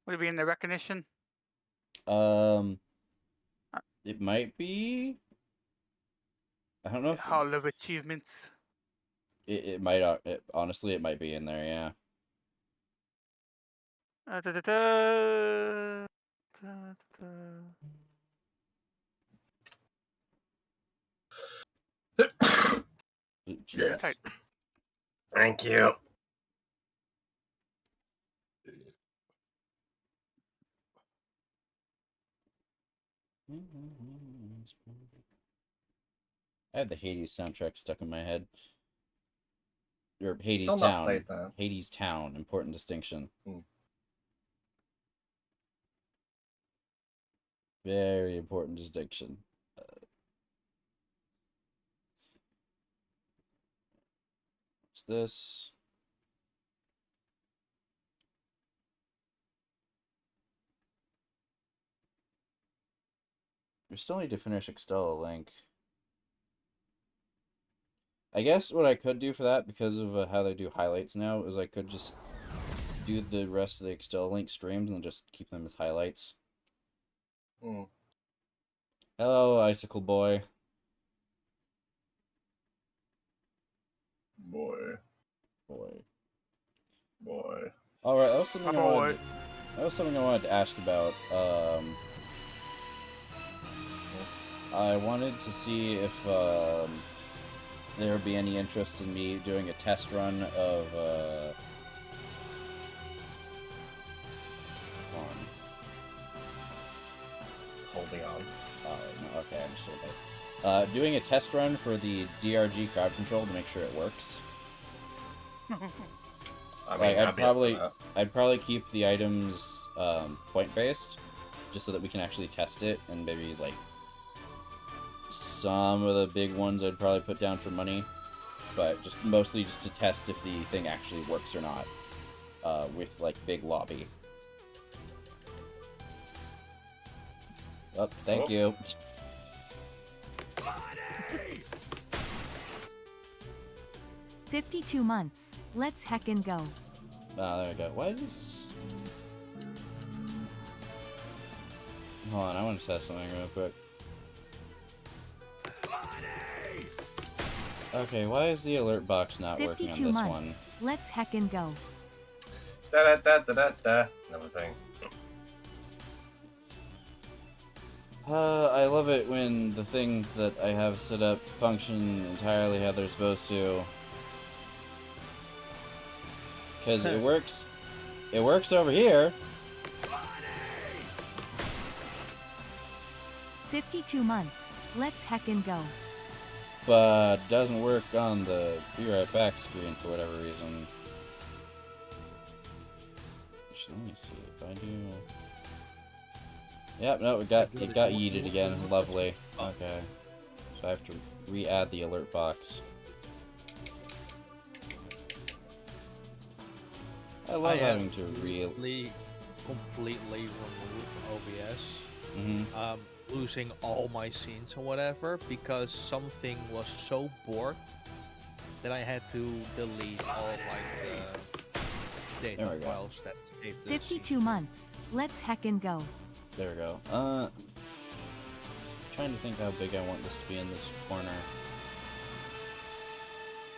Would it be in the recognition? It might be. I don't know if Hall of Achievements. it might. Honestly, it might be in there. Yeah. Da, da, da. Da, da. Jeez. Right. Thank you. I have the Hades soundtrack stuck in my head. Or Hades Still not Town. played that. Hades Town. Important distinction. Very important distinction. What's this? We still need to finish Extella Link. I guess what I could do for that, because of how they do highlights now, is I could just do the rest of the Extella Link streams and just keep them as highlights. Hello, Icicle Boy. Boy. Alright, that was something I wanted to ask about. I wanted to see if there would be any interest in me doing a test run of Holding on. Okay, I'm just okay. Doing a test run for the DRG crowd control to make sure it works. I mean, I'd probably keep the items point based, just so that we can actually test it, and maybe like some of the big ones I'd probably put down for money, but just mostly just to test if the thing actually works or not with like big lobby. Oh, thank you. 52 months. Let's heckin' go. Ah, there we go. Why is... Hold on, I want to test something real quick. Okay, why is the alert box not working on this months. one? Let's heckin' go. Another thing. I love it when the things that I have set up function entirely how they're supposed to. Because it works over here. 52 months. Let's heckin' go. But doesn't work on the be right back screen for whatever reason. Actually, let me see if I do. Yep, no, it got yeeted again. Lovely. Okay, so I have to re-add the alert box. I love having to completely remove OBS. Losing all my scenes or whatever because something was so borked that I had to delete all like the data files that saved the 52 months. Let's heckin' go. There we go. Trying to think how big I want this to be in this corner.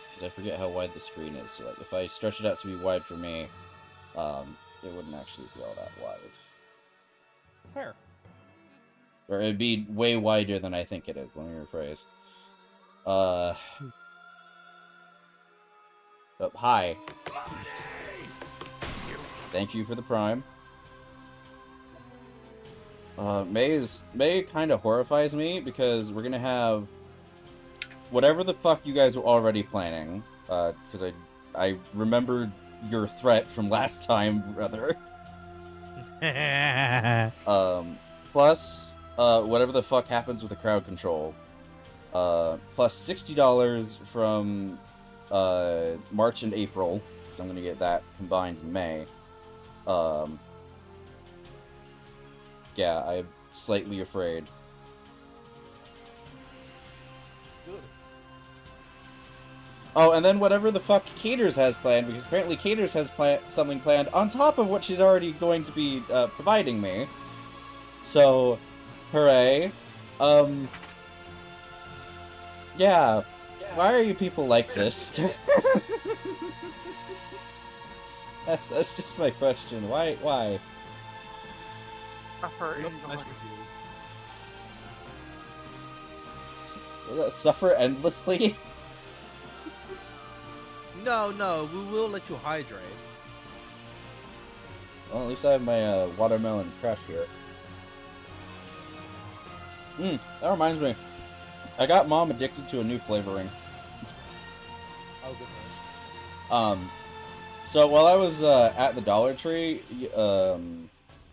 Because I forget how wide the screen is. So like, if I stretch it out to be wide for me, it wouldn't actually be all that wide. Fair. Or it'd be way wider than I think it is. Let me rephrase. Oh, hi. Thank you for the prime. May kind of horrifies me because we're gonna have whatever the fuck you guys were already planning. Because I remembered your threat from last time, brother. Plus, whatever the fuck happens with the crowd control. Plus $60 from March and April, because I'm gonna get that combined in May. Yeah, I'm slightly afraid. Good. Oh, and then whatever the fuck Caters has planned, because apparently Caters has something planned on top of what she's already going to be providing me. So, hooray. Yeah. Why are you people like this? That's just my question. Why? Suffer Love in to mess joy. with you. Suffer endlessly? No, we will let you hydrate. Well, at least I have my watermelon crush here. That reminds me. I got Mom addicted to a new flavoring. Oh goodness. So while I was at the Dollar Tree, I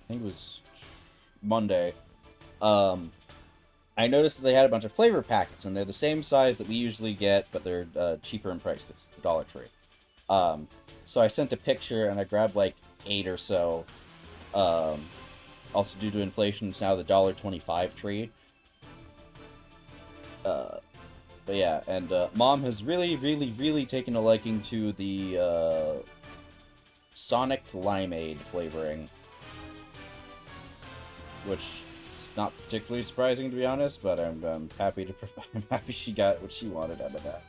think it was Monday, I noticed that they had a bunch of flavor packets, and they're the same size that we usually get, but they're cheaper in price because it's the Dollar Tree. So I sent a picture, and I grabbed like 8 or so. Also, due to inflation, it's now the $1.25 tree. But yeah, and Mom has really taken a liking to the Sonic Limeade flavoring, which is not particularly surprising, to be honest. But I'm happy to I'm happy she got what she wanted out of that.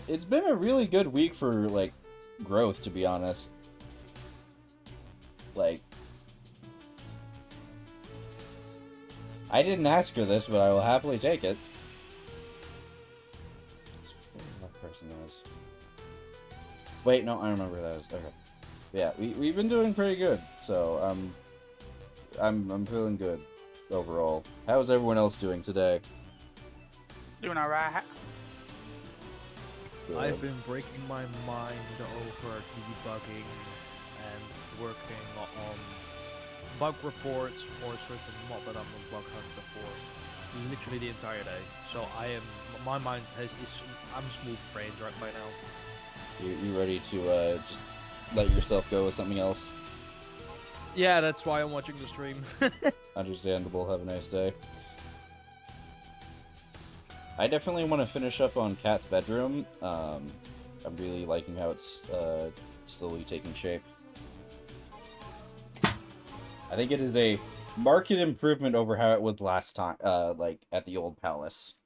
It's been a really good week for like growth, to be honest. Like, I didn't ask her this, but I will happily take it. That person is. Wait, no, I remember who that is. Okay. Yeah, we've been doing pretty good, so I'm feeling good overall. How's everyone else doing today? Doing alright. Good. I've been breaking my mind over debugging and working on bug reports for a certain mod that I'm a bug hunter for, literally the entire day. So my mind I'm smooth brained right by now. You ready to just let yourself go with something else? Yeah, that's why I'm watching the stream. Understandable. Have a nice day. I definitely want to finish up on Kat's bedroom. I'm really liking how it's slowly taking shape. I think it is a marked improvement over how it was last time, like at the old palace.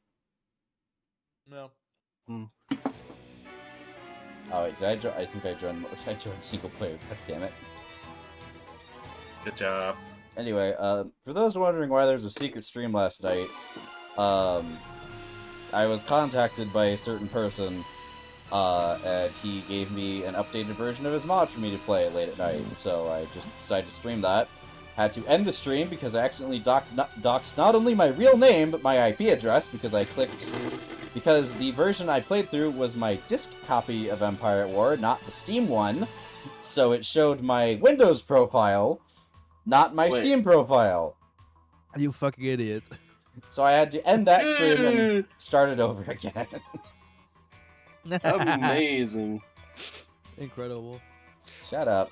No. Oh wait, I think I joined single player. God damn it. Good job. Anyway, for those wondering why there's a secret stream last night, I was contacted by a certain person, and he gave me an updated version of his mod for me to play late at night, so I just decided to stream that. Had to end the stream because I accidentally doxed not only my real name, but my IP address, because because the version I played through was my disc copy of Empire at War, not the Steam one, so it showed my Windows profile, not my Steam profile. You fucking idiot. So I had to end that stream and start it over again. Amazing. Incredible. Shut up.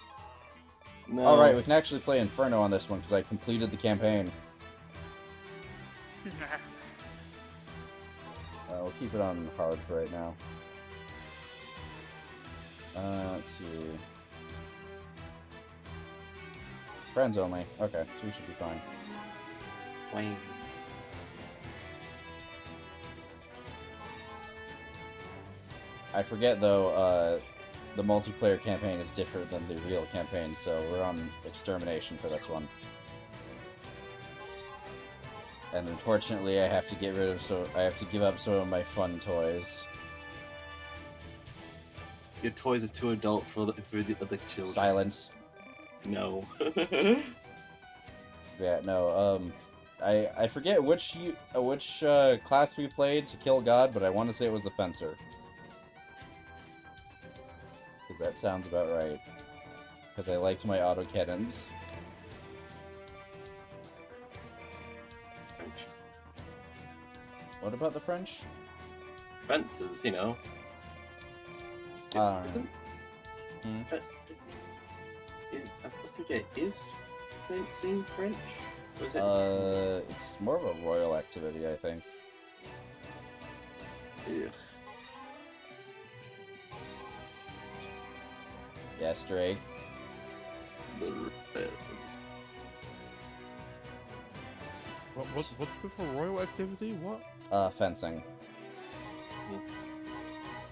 No. Alright, we can actually play Inferno on this one, because I completed the campaign. We'll keep it on hard for right now. Let's see. Friends only. Okay, so we should be fine. Wayne. I forget, though, the multiplayer campaign is different than the real campaign, so we're on extermination for this one. And unfortunately, I have to give up some of my fun toys. Your toys are too adult for the other children. Silence. No. Yeah, no, I forget which class we played to kill God, but I want to say it was the Fencer. Because that sounds about right. Because I liked my autocannons. French. What about the French? Fencers, you know. Isn't... Hmm? I forget, is fencing French? Or is it... It's more of a royal activity, I think. Yeah. Yes, Drake. What's with a royal activity? What? Fencing.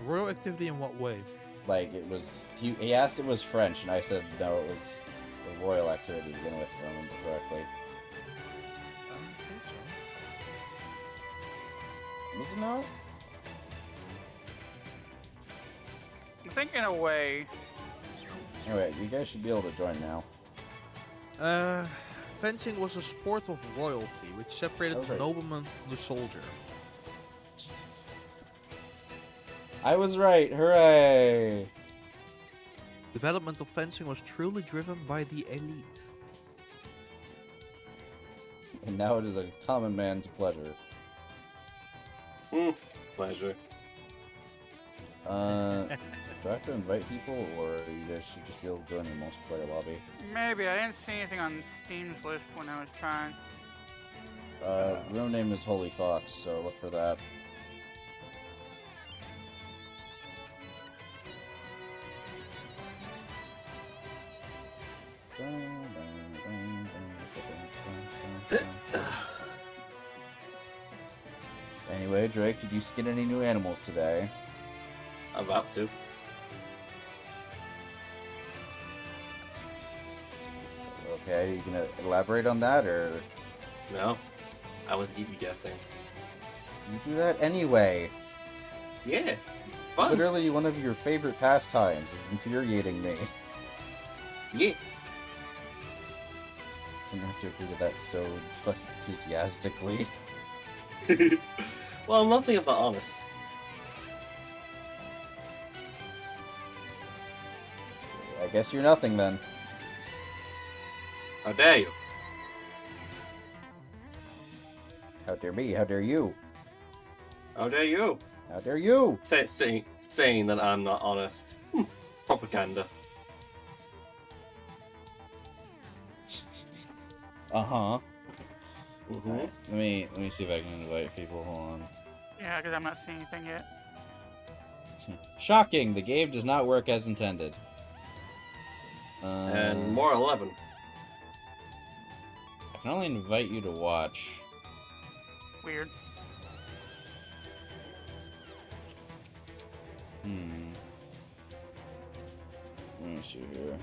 Royal activity in what way? Like, it was... He asked if it was French, and I said no, it's a royal activity to begin with, if I remember correctly. I don't think so. Was it not? I think in a way. Anyway, you guys should be able to join now. Fencing was a sport of royalty, which separated That was the right. nobleman from the soldier. I was right! Hooray! Development of fencing was truly driven by the elite. And now it is a common man's pleasure. Pleasure. Do I have to invite people, or you guys should just be able to join the multiplayer lobby? Maybe. I didn't see anything on Steam's list when I was trying. Room name is Holy Fox, so look for that. Anyway, Drake, did you skin any new animals today? I'm about to. Okay, you gonna elaborate on that, or No. I was EB guessing. you do that anyway? Yeah. It's fun. Literally one of your favorite pastimes is infuriating me. Yeah. Didn't have to agree with that so fucking enthusiastically. Well, I'm nothing but honest. I guess you're nothing then. How dare you? How dare me? How dare you? How dare you? How dare you? Saying that I'm not honest. Propaganda. Uh-huh. Mm-hmm. Let me see if I can invite people. Hold on. Yeah, because I'm not seeing anything yet. Shocking! The game does not work as intended. And more 11. I can only invite you to watch. Weird. Let me see here.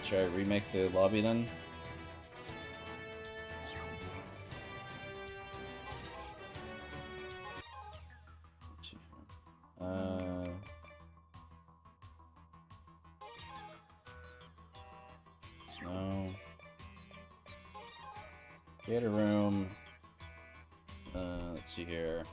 Should I remake the lobby then? Let's see here. No. Theater room. Let's see here.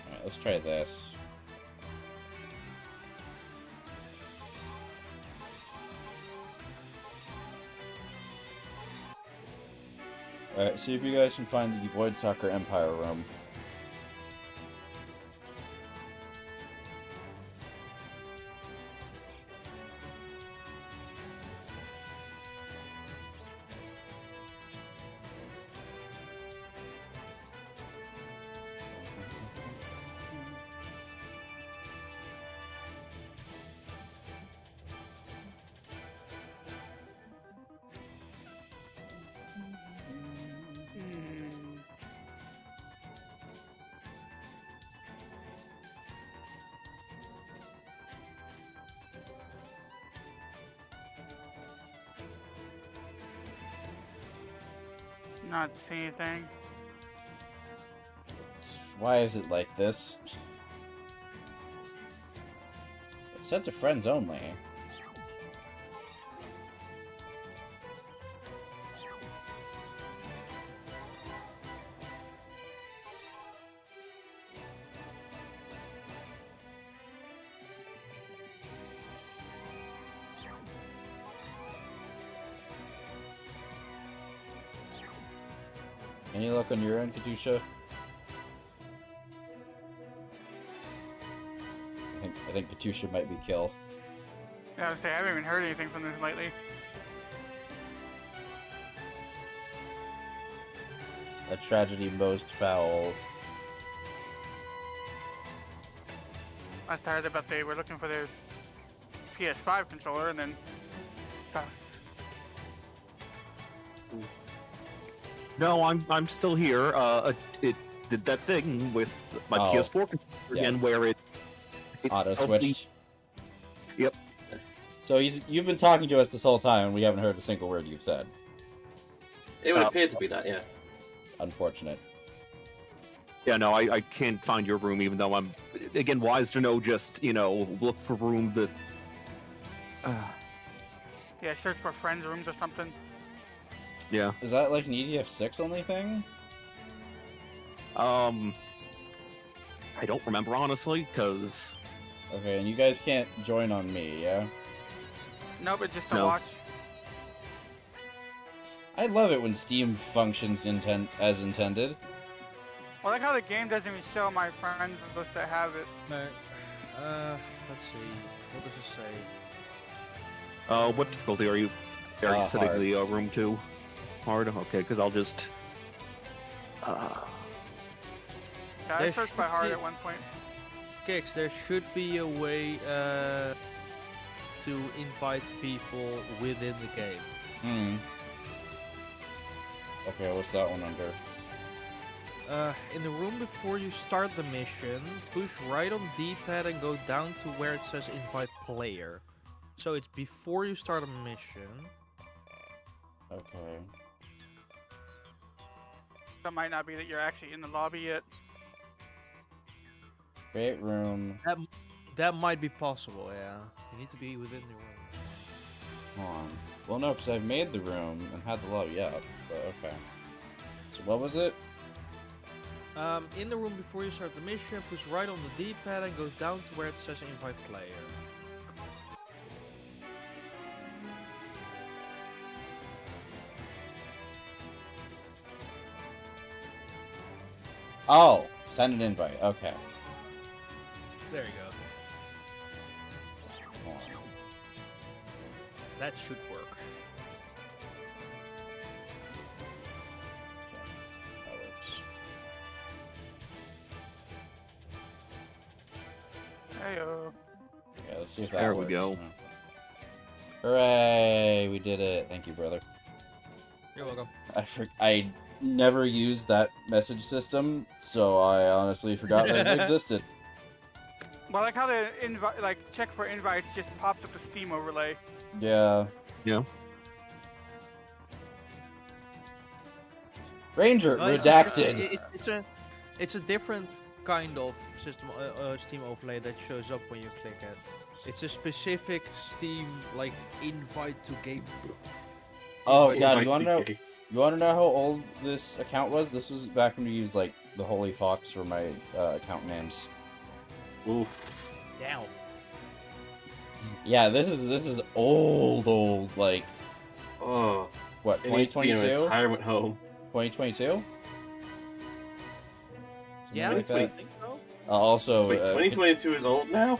Alright, let's try this. Alright, see if you guys can find the Void Soccer Empire room. Hmm. Not seeing anything. Why is it like this? It's set to friends only. Any luck on your end, Katusha? I think Katusha might be killed. Yeah, I was saying, I haven't even heard anything from this lately. A tragedy most foul. I heard about they were looking for their PS5 controller and then. No, I'm still here. It did that thing with my Oh. PS4 controller Yeah. again, where it Auto helped me- switched. Yep. So you've been talking to us this whole time, and we haven't heard a single word you've said. It would appear to be that, yes. Unfortunate. Yeah, no, I can't find your room, even though I'm again wise to know. Just look for room that. Yeah, search for friends' rooms or something. Yeah. Is that like an EDF 6 only thing? I don't remember honestly, because Okay, and you guys can't join on me, yeah? No, but just to No. watch. I love it when Steam functions as intended. Well, I like how the game doesn't even show my friends list that have it. No. Let's see. What does it say? what difficulty are you setting hard. the room to? Hard. Okay, because I'll just. Yeah, I There searched by should heart be- at one point. Kix, there should be a way to invite people within the game. Okay, what's that one under? In the room before you start the mission, push right on D-pad and go down to where it says invite player. So it's before you start a mission. Okay. That might not be that you're actually in the lobby yet. Create room. That might be possible, yeah. You need to be within the room. Hold on. Well, no, because I've made the room and had the lobby up, but okay. So what was it? In the room before you start the mission, push right on the D-pad and go down to where it says invite player. Oh, send an invite. Okay. There you go. Hold on. That should work. That works. Heyo. Yeah, let's see if that There we works. go. Hooray! We did it. Thank you, brother. You're welcome. I never used that message system, so I honestly forgot that it existed. Well, I like how the invite, like check for invites, just pops up a Steam overlay. Yeah. Yeah. Ranger, No, redacted. It's a different kind of system Steam overlay that shows up when you click it. It's a specific Steam like invite to game. Oh Invite god, you wanna to know? gay. You wanna know how old this account was? This was back when we used like the Holy Fox for my account names. Oof. Down. Yeah, this is old like Oh. what, It needs to be in a 2022? retirement home. 2022? Yeah, like I that. think so. Also, Wait, 2022 is old now?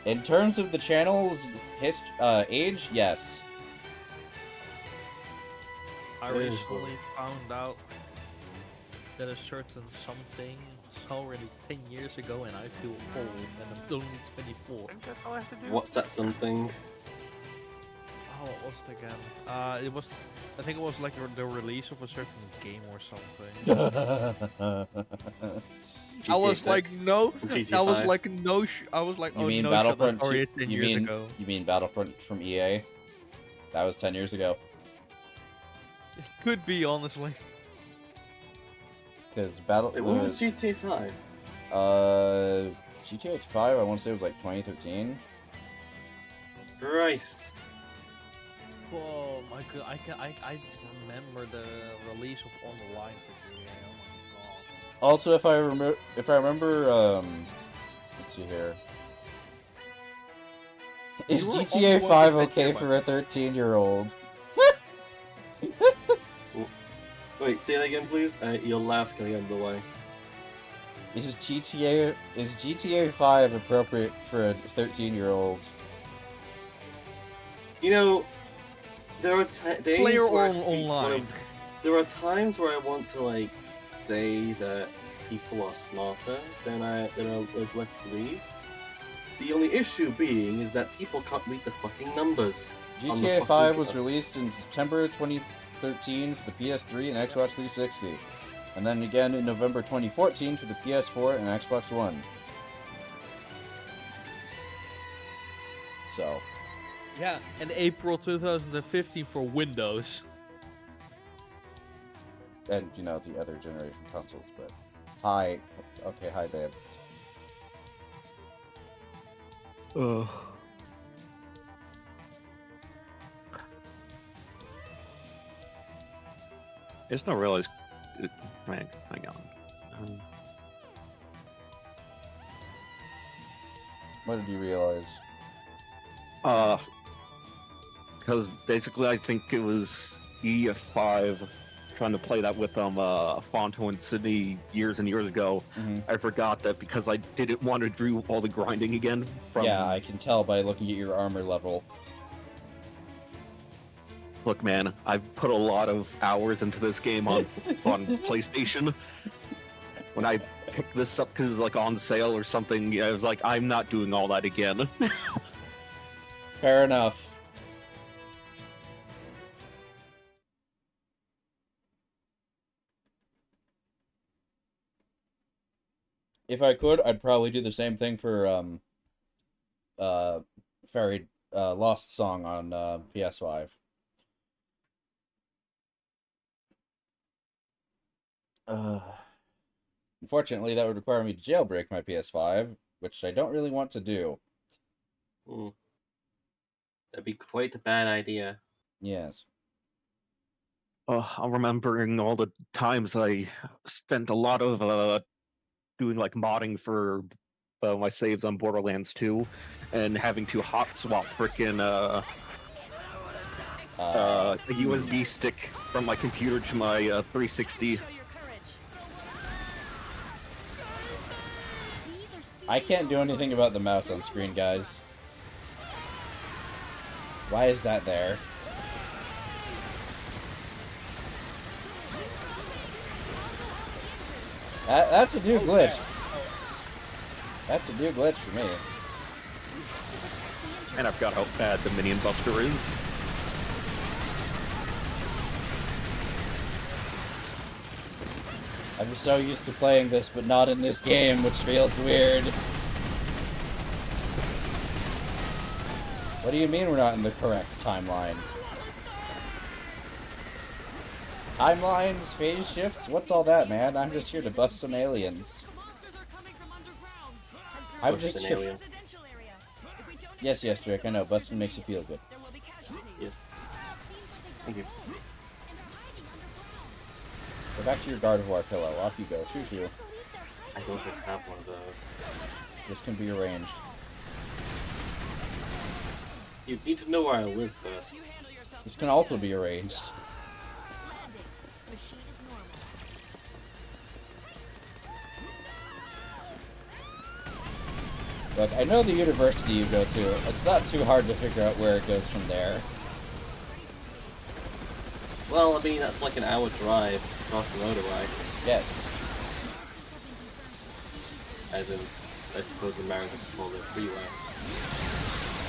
in terms of the channel's age, yes. I Very recently found out that a certain something was already 10 years ago, and I feel old, and I'm only 24. I think that's all I have to do. What's that something? Oh, what was it again? I think it was like the release of a certain game or something. I was like, no. GTA I was 5. like, no. I was like, You oh mean no, Battlefront shit, that's already 2? 10 You years mean ago. you mean Battlefront from EA? That was 10 years ago. It could be, honestly. Because Wait, when was GTA 5? GTA 5, I want to say it was like 2013. Christ. Oh my god, I remember the release of Online for GTA. Oh my god. Also, if I remember, let's see here. Is You were on GTA the 5 one okay that for a 13-year-old? Wait, say that again, please. Your laugh's getting under the way. Is GTA 5 appropriate for a 13-year-old? You know, there are days Player where online. there are times where I want to like say that people are smarter than I was led to believe. The only issue being is that people can't read the fucking numbers. GTA 5 was released in September 2013 for the PS3 and Xbox 360, and then again in November 2014 for the PS4 and Xbox One. So. Yeah, and April 2015 for Windows. And, you know, the other generation consoles, but... Hi. Okay, hi, babe. I just don't realize. Hang on. What did you realize? Because basically, I think it was EDF 5 trying to play that with Fonto and Sydney years and years ago. Mm-hmm. I forgot that because I didn't want to do all the grinding again. Yeah, I can tell by looking at your armor level. Look, man, I've put a lot of hours into this game on PlayStation. When I picked this up because it's like on sale or something, I was like, I'm not doing all that again. Fair enough. If I could, I'd probably do the same thing for Fairy Lost Song on PS5. Unfortunately, that would require me to jailbreak my PS5, which I don't really want to do. That'd be quite a bad idea. Yes. I'm remembering all the times I spent a lot of doing like modding for my saves on Borderlands 2, and having to hot swap frickin' a USB stick from my computer to my 360. I can't do anything about the mouse on screen, guys. Why is that there? That's a new glitch. That's a new glitch for me. And I forgot how bad the Minion Buster is. I'm so used to playing this, but not in this game, which feels weird. What do you mean we're not in the correct timeline? Timelines, phase shifts? What's all that, man? I'm just here to bust some aliens. I'm just here. Yes, Drake, I know. Busting makes you feel good. Yes. Thank you. Go back to your Gardevoir pillow. Off you go. Shoo-shoo. I don't have one of those. This can be arranged. You need to know where I live first. This can also be arranged. Look, I know the university you go to. It's not too hard to figure out where it goes from there. Well, I mean, that's like an hour drive across the motorway. Yes. As in, I suppose Americans call it freeway.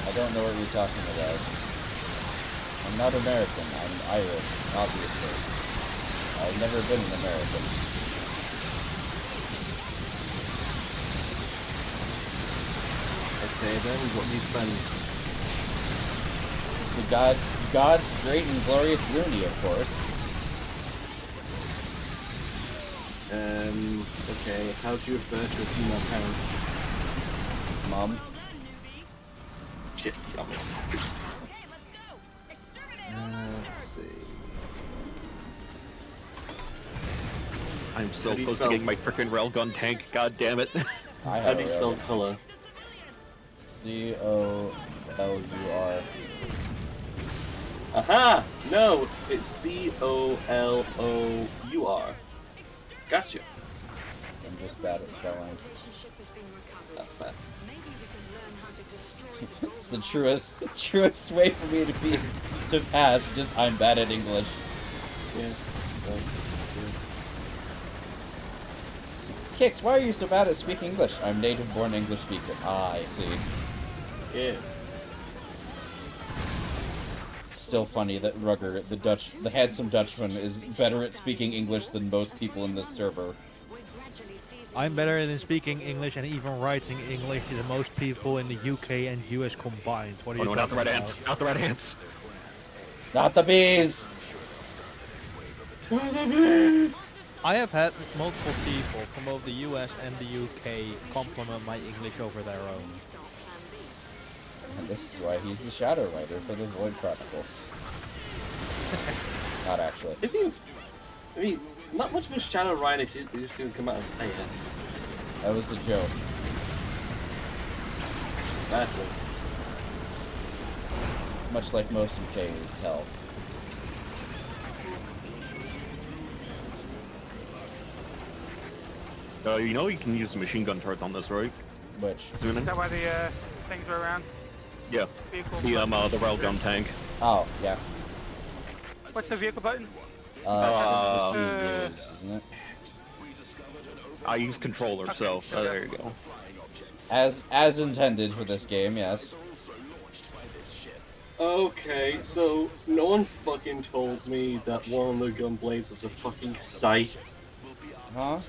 I don't know what you're talking about. I'm not American. I'm Irish, obviously. I've never been an American. Okay, then, what do you spend? The God's great and glorious loony, of course. Okay, how do you refer to a female parent? Mom. Shit, got me. Let's see. I'm so How do you close to spell- getting my frickin' railgun tank, god damn it. I How have do you a spell railgun. color? C-O-L-U-R. Aha! No, it's Colour. Gotcha. I'm just bad at spelling. That's fair. It's the truest way for me to pass. Just I'm bad at English. Yeah. Kix, why are you so bad at speaking English? I'm native-born English speaker. Ah, I see. Yes. It's still funny that Rugger, the handsome Dutchman, is better at speaking English than most people in this server. I'm better than speaking English and even writing English than most people in the UK and US combined. What are Oh you no, not the talking red about? ants. Not the red ants. Not the bees! I have had multiple people from both the US and the UK compliment my English over their own. And this is why he's the shadow writer for the Void Chronicles. Not actually. Is he? I mean, not much of a shadow rider if you just didn't come out and say it. That was the joke. Gotcha. Much like most UKers tell. You know you can use the machine gun turrets on this, right? Which? Is that why the things are around? Yeah. Vehicle The button. railgun tank. Oh, yeah. What's the vehicle button? Isn't it? I use controller, so there you go. As intended for this game, yes. Okay, so no one's fucking told me that one of the gun blades was a fucking scythe. Huh?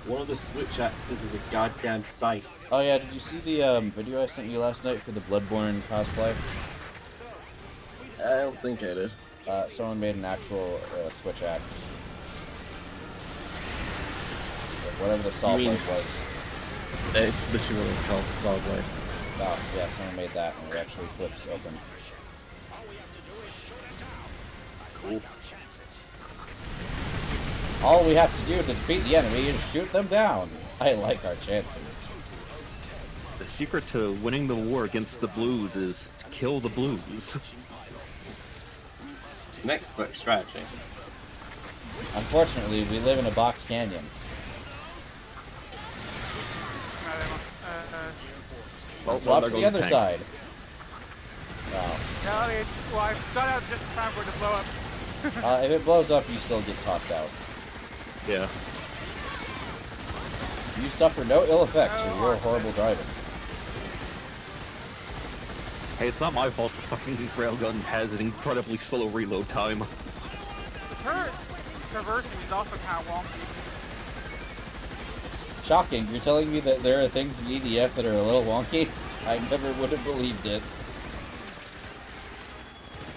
One of the switch axes is a goddamn scythe. Oh yeah, did you see the video I sent you last night for the Bloodborne cosplay? I don't think I did. Someone made an actual switch axe. Whatever the saw blade was. It's literally what it's called, the saw blade. Oh, yeah, someone made that and it actually flips open. Cool. All we have to do to defeat the enemy is shoot them down. I like our chances. The secret to winning the war against the blues is to kill the blues. An expert strategy. Unfortunately, we live in a box canyon. Well, Swap there to the goes other tank. side. Wow. No, well, I got out just in time for it to blow up. If it blows up, you still get tossed out. Yeah. You suffer no ill effects from your horrible driving. Hey, it's not my fault the fucking railgun has an incredibly slow reload time. Her traversing is also kind of wonky. Shocking, you're telling me that there are things in EDF that are a little wonky? I never would have believed it.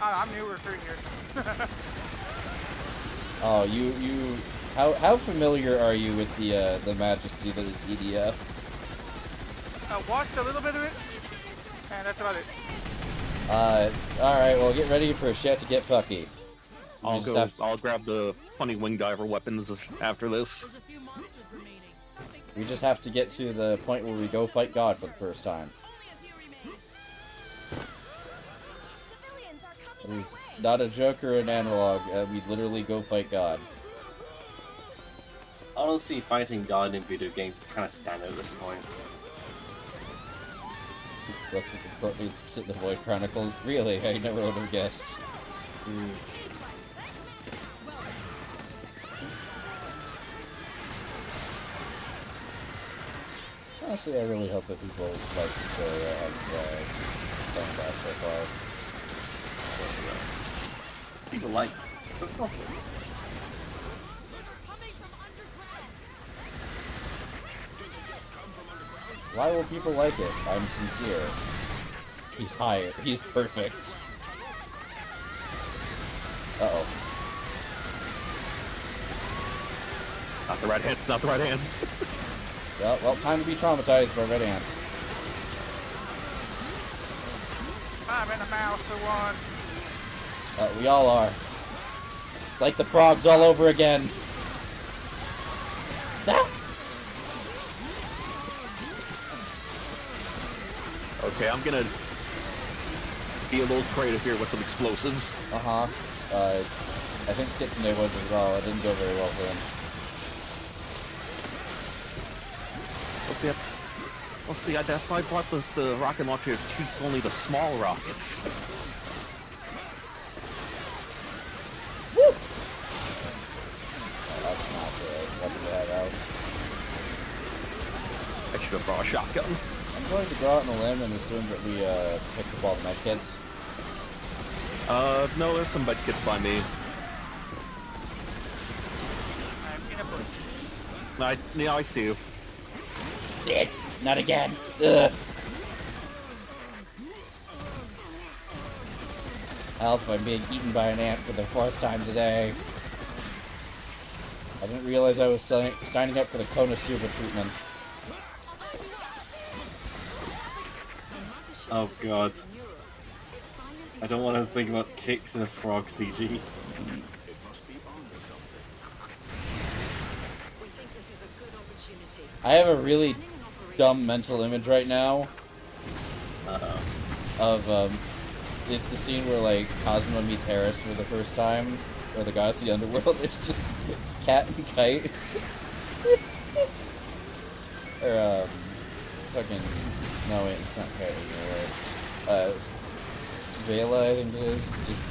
I'm newer through here. Oh, you... How familiar are you with the majesty that is EDF? I watched a little bit of it, and that's about it. Alright, well get ready for shit to get fucky. I'll grab the funny wing diver weapons after this. We just have to get to the point where we go fight God for the first time. It is not a joke or an analog, we literally go fight God. Honestly, fighting God in video games is kind of standard at this point. Looks at the Void Chronicles. Really? I never would have guessed. Honestly, I really hope that people like the story of playing that so far. People like it. So of course they do. Why will people like it? I'm sincere. He's higher. He's perfect. Uh-oh. Not the right hands, not the right hands. Well, time to be traumatized by red ants. I'm in a mouse for one. We all are. Like the frogs all over again. Ah! Okay, I'm gonna be a little creative here with some explosives. Uh-huh. I think Kitsune was as well. It didn't go very well for him. That's why I brought the rocket launcher to choose only the small rockets. Woo! Oh, that's not good. What did that out? I should have brought a shotgun. I'm going to go out on a limb and assume that we picked up all the medkits. No, there's some medkits by me. I see you. Not again. Ugh. Help, I'm being eaten by an ant for the 4th time today. I didn't realize I was signing up for the Konosuba treatment. Oh god. I don't want to think about kicks in a frog CG. I have a really dumb mental image right now of it's the scene where like Cosmo meets Harris for the first time, or the goddess of the underworld. It's just Cat and Kite, or fucking no wait, it's not Kite anymore. Vela, I think it is, just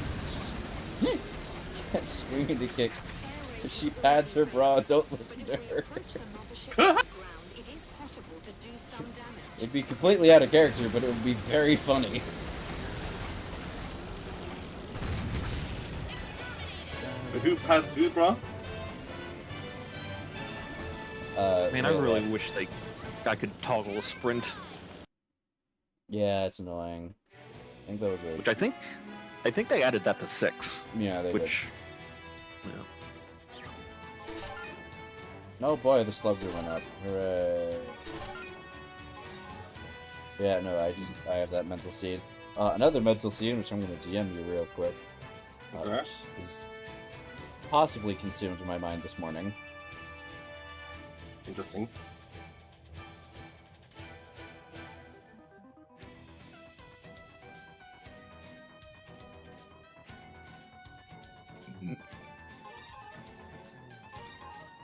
screaming to Kicks. She pads her bra. Don't listen to her. It'd be completely out of character, but it would be very funny. Who pads who, bro? Man, I really wish I could toggle a sprint. Yeah, it's annoying. I think that was a... Which I think they added that to 6. Yeah, they which, did. Yeah. Oh boy, the slugger went up. Hooray. Yeah, no, I have that mental seed. Another mental seed, which I'm going to DM you real quick. Okay. Which is possibly consumed in my mind this morning. Interesting.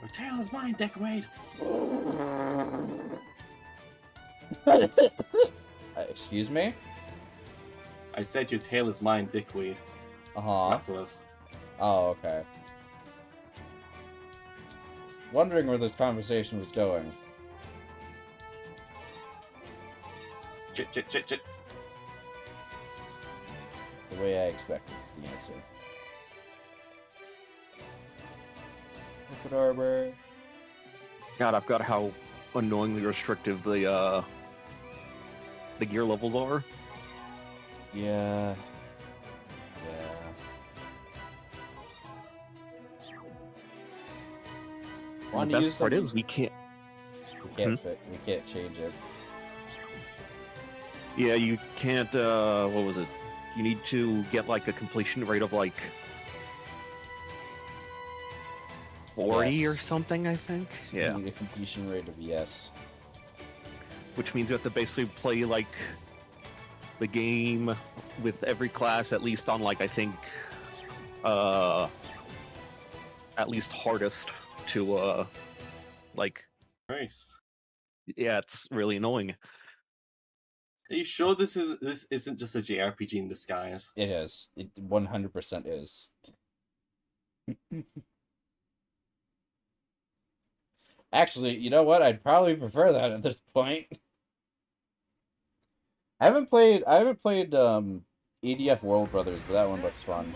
Your tail is mine, Dickweed! Excuse me? I said your tail is mine, Dickweed. Uh-huh. Rathalos. Oh, okay. Wondering where this conversation was going. Chit, chit, chit, chit. The way I expected is the answer. Liquid Arbor. God, I've got how annoyingly restrictive the gear levels are. Yeah. And the best part is we can't. We can't change it. Yeah, you can't. What was it? You need to get like a completion rate of like 40 Yes. or something, I think. Yeah. You need a completion rate of yes. Which means you have to basically play like the game with every class at least on like I think at least hardest to like Nice. yeah, it's really annoying. Are you sure this isn't just a JRPG in disguise? It is. It 100% is. Actually, you know what? I'd probably prefer that at this point. I haven't played EDF World Brothers, but that one looks fun.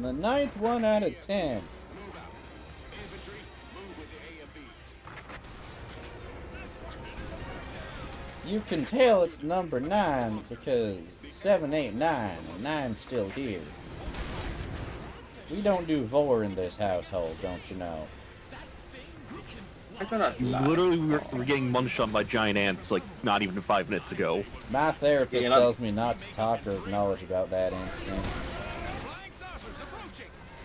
The ninth one out of 10. You can tell it's number 9 because 7, 8, 9, and 9's still here. We don't do vor in this household, don't you know? I cannot lie. Literally, we're getting munched on by giant ants like not even 5 minutes ago. My therapist Yeah, tells me not to talk or acknowledge about that incident.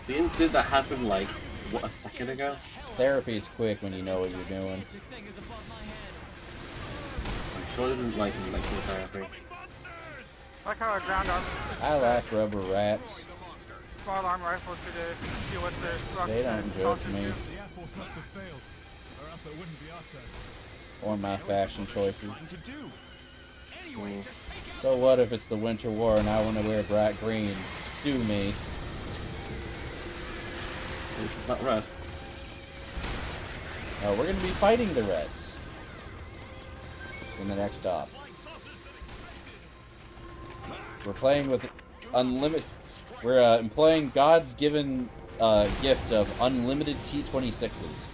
The incident that happened like, what, a second ago? Therapy's quick when you know what you're doing. Sure didn't like chemotherapy. I like how our ground arm, I like rubber rats. small arm rifles to see what the rockets They don't and judge launchers me. do. The Air Force must have failed, or else it wouldn't be our turn. Or my fashion choices. Nothing to do. Anyway, just take it. So what if it's the Winter War and I want to wear bright green? Sue me. This is not red. We're going to be fighting the Reds in the next stop. We're playing with unlimited. We're employing God's given gift of unlimited T-26s.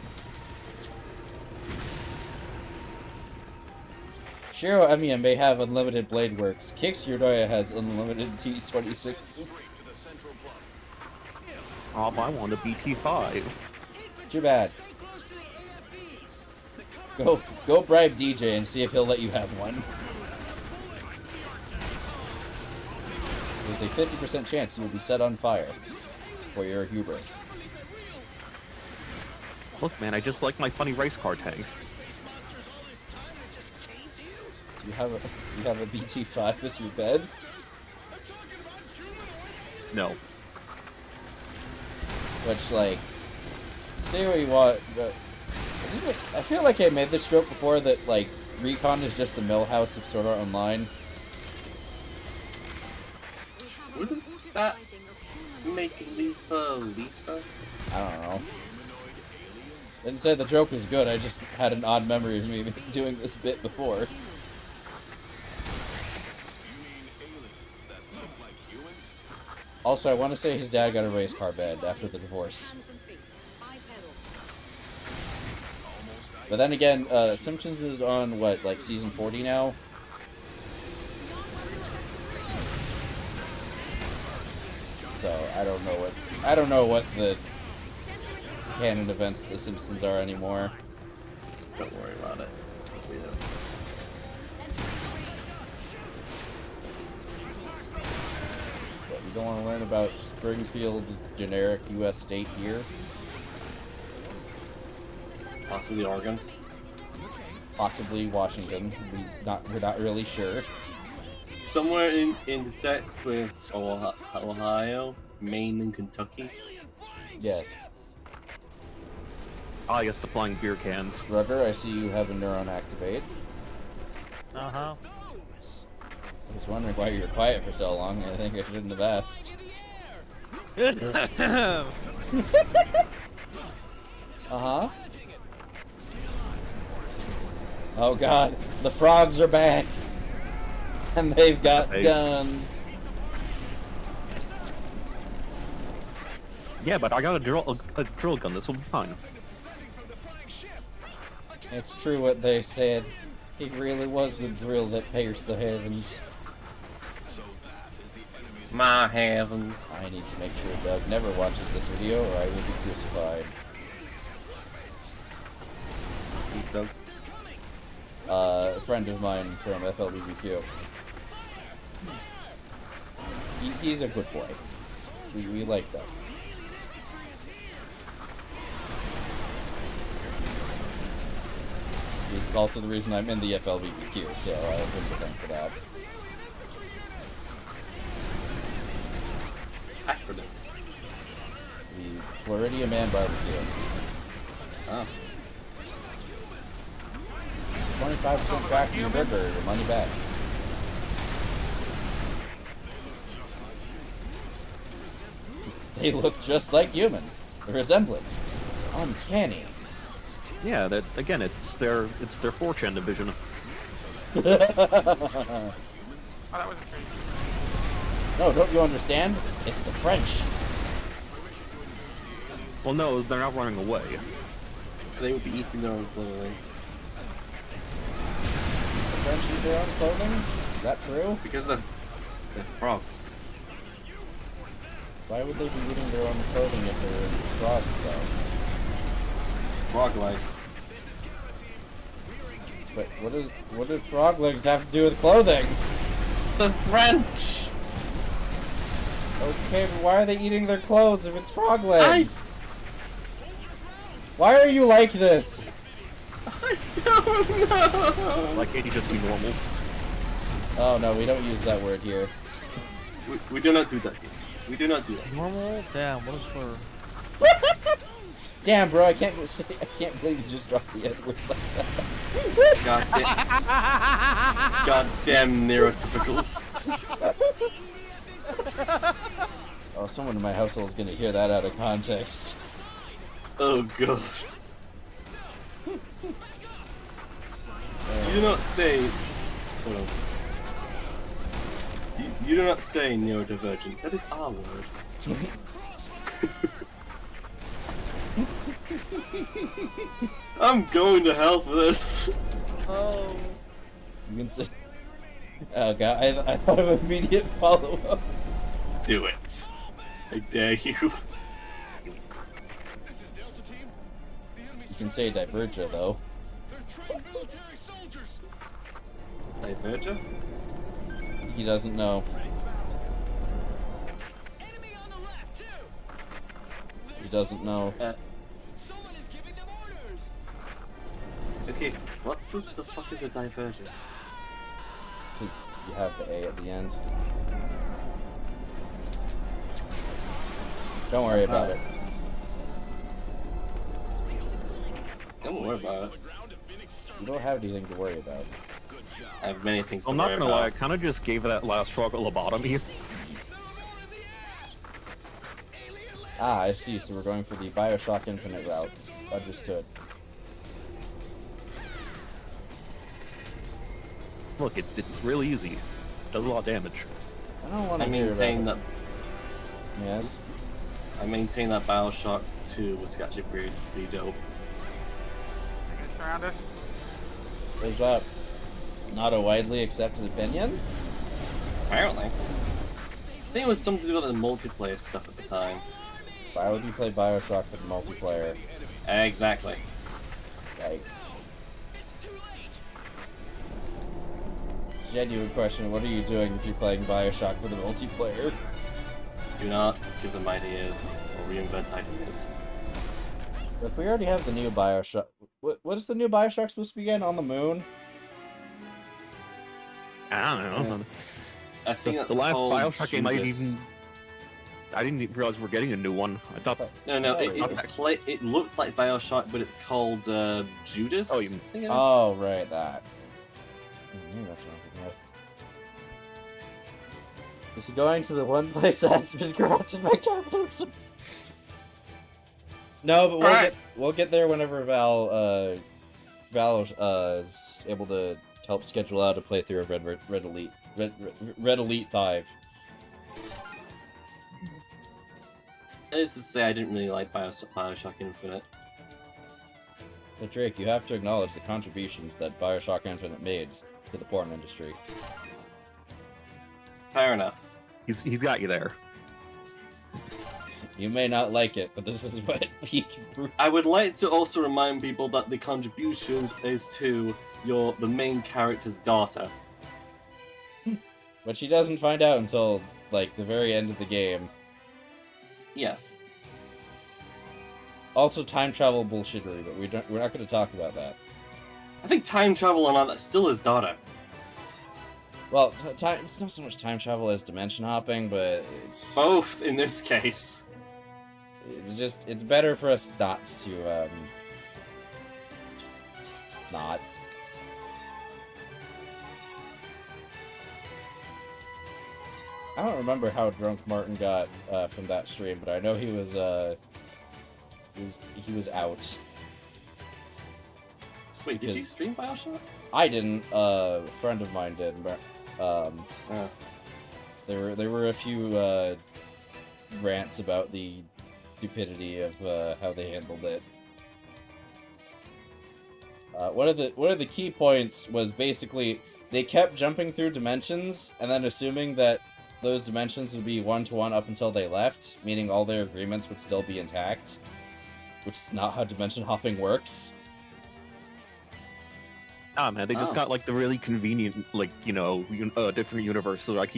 Shiro Emiya may have unlimited blade works. Kix Yurdoya has unlimited T-26s. Oh, I want a BT5. Too bad. Go bribe DJ and see if he'll let you have one. There's a 50% chance you will be set on fire for your hubris. Look, man, I just like my funny race car tank. Do you have a BT5 as your bed? No. Which, like, say what you want, but I feel like I made this joke before that, like, Recon is just the Millhouse of Sword Art Online. Wouldn't that make Lisa? I don't know. Didn't say the joke was good, I just had an odd memory of me doing this bit before. Also, I want to say his dad got a race car bed after the divorce. But then again, Simpsons is on, what, like season 40 now? So, I don't know what the canon events of The Simpsons are anymore. Don't worry about it. But you don't want to learn about Springfield's generic U.S. state here? Possibly Oregon. Possibly Washington. We're not really sure. Somewhere in the sex with Ohio, Maine, and Kentucky. Yes. I guess the flying beer cans. Rugger, I see you have a neuron activate. Uh-huh. I was wondering why you were quiet for so long. I think I shouldn't have asked. Uh-huh. Oh god, the frogs are back! And they've got Nice. guns! Yeah, but I got a drill gun. This will be fine. It's true what they said. He really was the drill that pierced the heavens. My heavens. I need to make sure Doug never watches this video or I will be crucified. Who's Doug? A friend of mine from FLBBQ. He's a good boy. We like Doug. He's also the reason I'm in the FLBBQ, so I have him to thank for that. Acronyms. The Floridian Man Barbecue. Ah. 25% crack in your burger, your money back. They look just like humans. The resemblance, it's uncanny. Yeah, that again, it's their 4chan division. Oh, that was a treat. No, don't you understand? It's the French. Well, no, they're not running away. They would be eating their own clothing. The French eat their own clothing? Is that true? Because they're frogs. Why would they be eating their own clothing if they're frogs, though? Frog legs. But what do frog legs have to do with clothing? The French! Okay, but why are they eating their clothes if it's frog legs? Why are you like this? I No! Why can't you just be normal? Oh no, we don't use that word here. We do not do that. We do not do that. Normal? Damn, what is for... Damn, bro, I can't believe you just dropped the N-word like that. Goddamn neurotypicals. Oh, someone in my household is gonna hear that out of context. Oh god. You do not say. Hold on. You do not say neurodivergent. That is our word. I'm going to hell for this. Oh. You can say. Oh god, I thought of immediate follow-up. Do it. I dare you. You can say Diverger though. Diverger? He doesn't know. He doesn't know. Okay, what the fuck is a diverger? Because you have the A at the end. Don't worry about it. Don't worry about it. You don't have anything to worry about. I have many things to I'm worry not about. gonna lie, I kind of just gave that last frog a lobotomy. Ah, I see. So we're going for the Bioshock Infinite route. Understood. Look, it's really easy. Does a lot of damage. I don't want I to hear maintain about that. Yes. I maintain that Bioshock 2 was actually pretty dope. Surround us. Is that not a widely accepted opinion? Apparently. I think it was something to do with the multiplayer stuff at the time. Why would you play Bioshock with multiplayer? Exactly. Like, genuine question, what are you doing if you're playing Bioshock with a multiplayer? Do not give them ideas or reinvent ideas. If we already have the new Bioshock... What is the new Bioshock supposed to be again? On the moon? I don't know. I think that's The last called Bioshock game I Judas. didn't even realize we're getting a new one. I thought No, Oh, it looks like Bioshock, but it's called Judas. Oh, I think it is. Oh, right, that. Maybe that's what I'm thinking of. Is he going to the one place that's been corrupted by capitalism? No, but we'll get there whenever Val is able to help schedule out a playthrough of Red Elite 5. Let's just say I didn't really like Bioshock Infinite. But Drake, you have to acknowledge the contributions that Bioshock Infinite made to the porn industry. Fair enough. he's got you there. You may not like it, but this is what we can prove. I would like to also remind people that the contributions is to the main character's daughter. But she doesn't find out until, like, the very end of the game. Yes. Also, time travel bullshittery, but we're not going to talk about that. I think time travel and all that still his daughter. Well, it's not so much time travel as dimension hopping, but Both in this case. it's better for us not to just not. I don't remember how drunk Martin got from that stream, but I know he was out. Wait, did you Because- stream Bioshock? I didn't. A friend of mine did. But, Yeah. there were a few rants about the stupidity of how they handled it. One of the key points was basically they kept jumping through dimensions and then assuming that those dimensions would be one-to-one up until they left, meaning all their agreements would still be intact, which is not how dimension hopping works. Ah, man, they just Oh. got like the really convenient, like, different universe. So, like,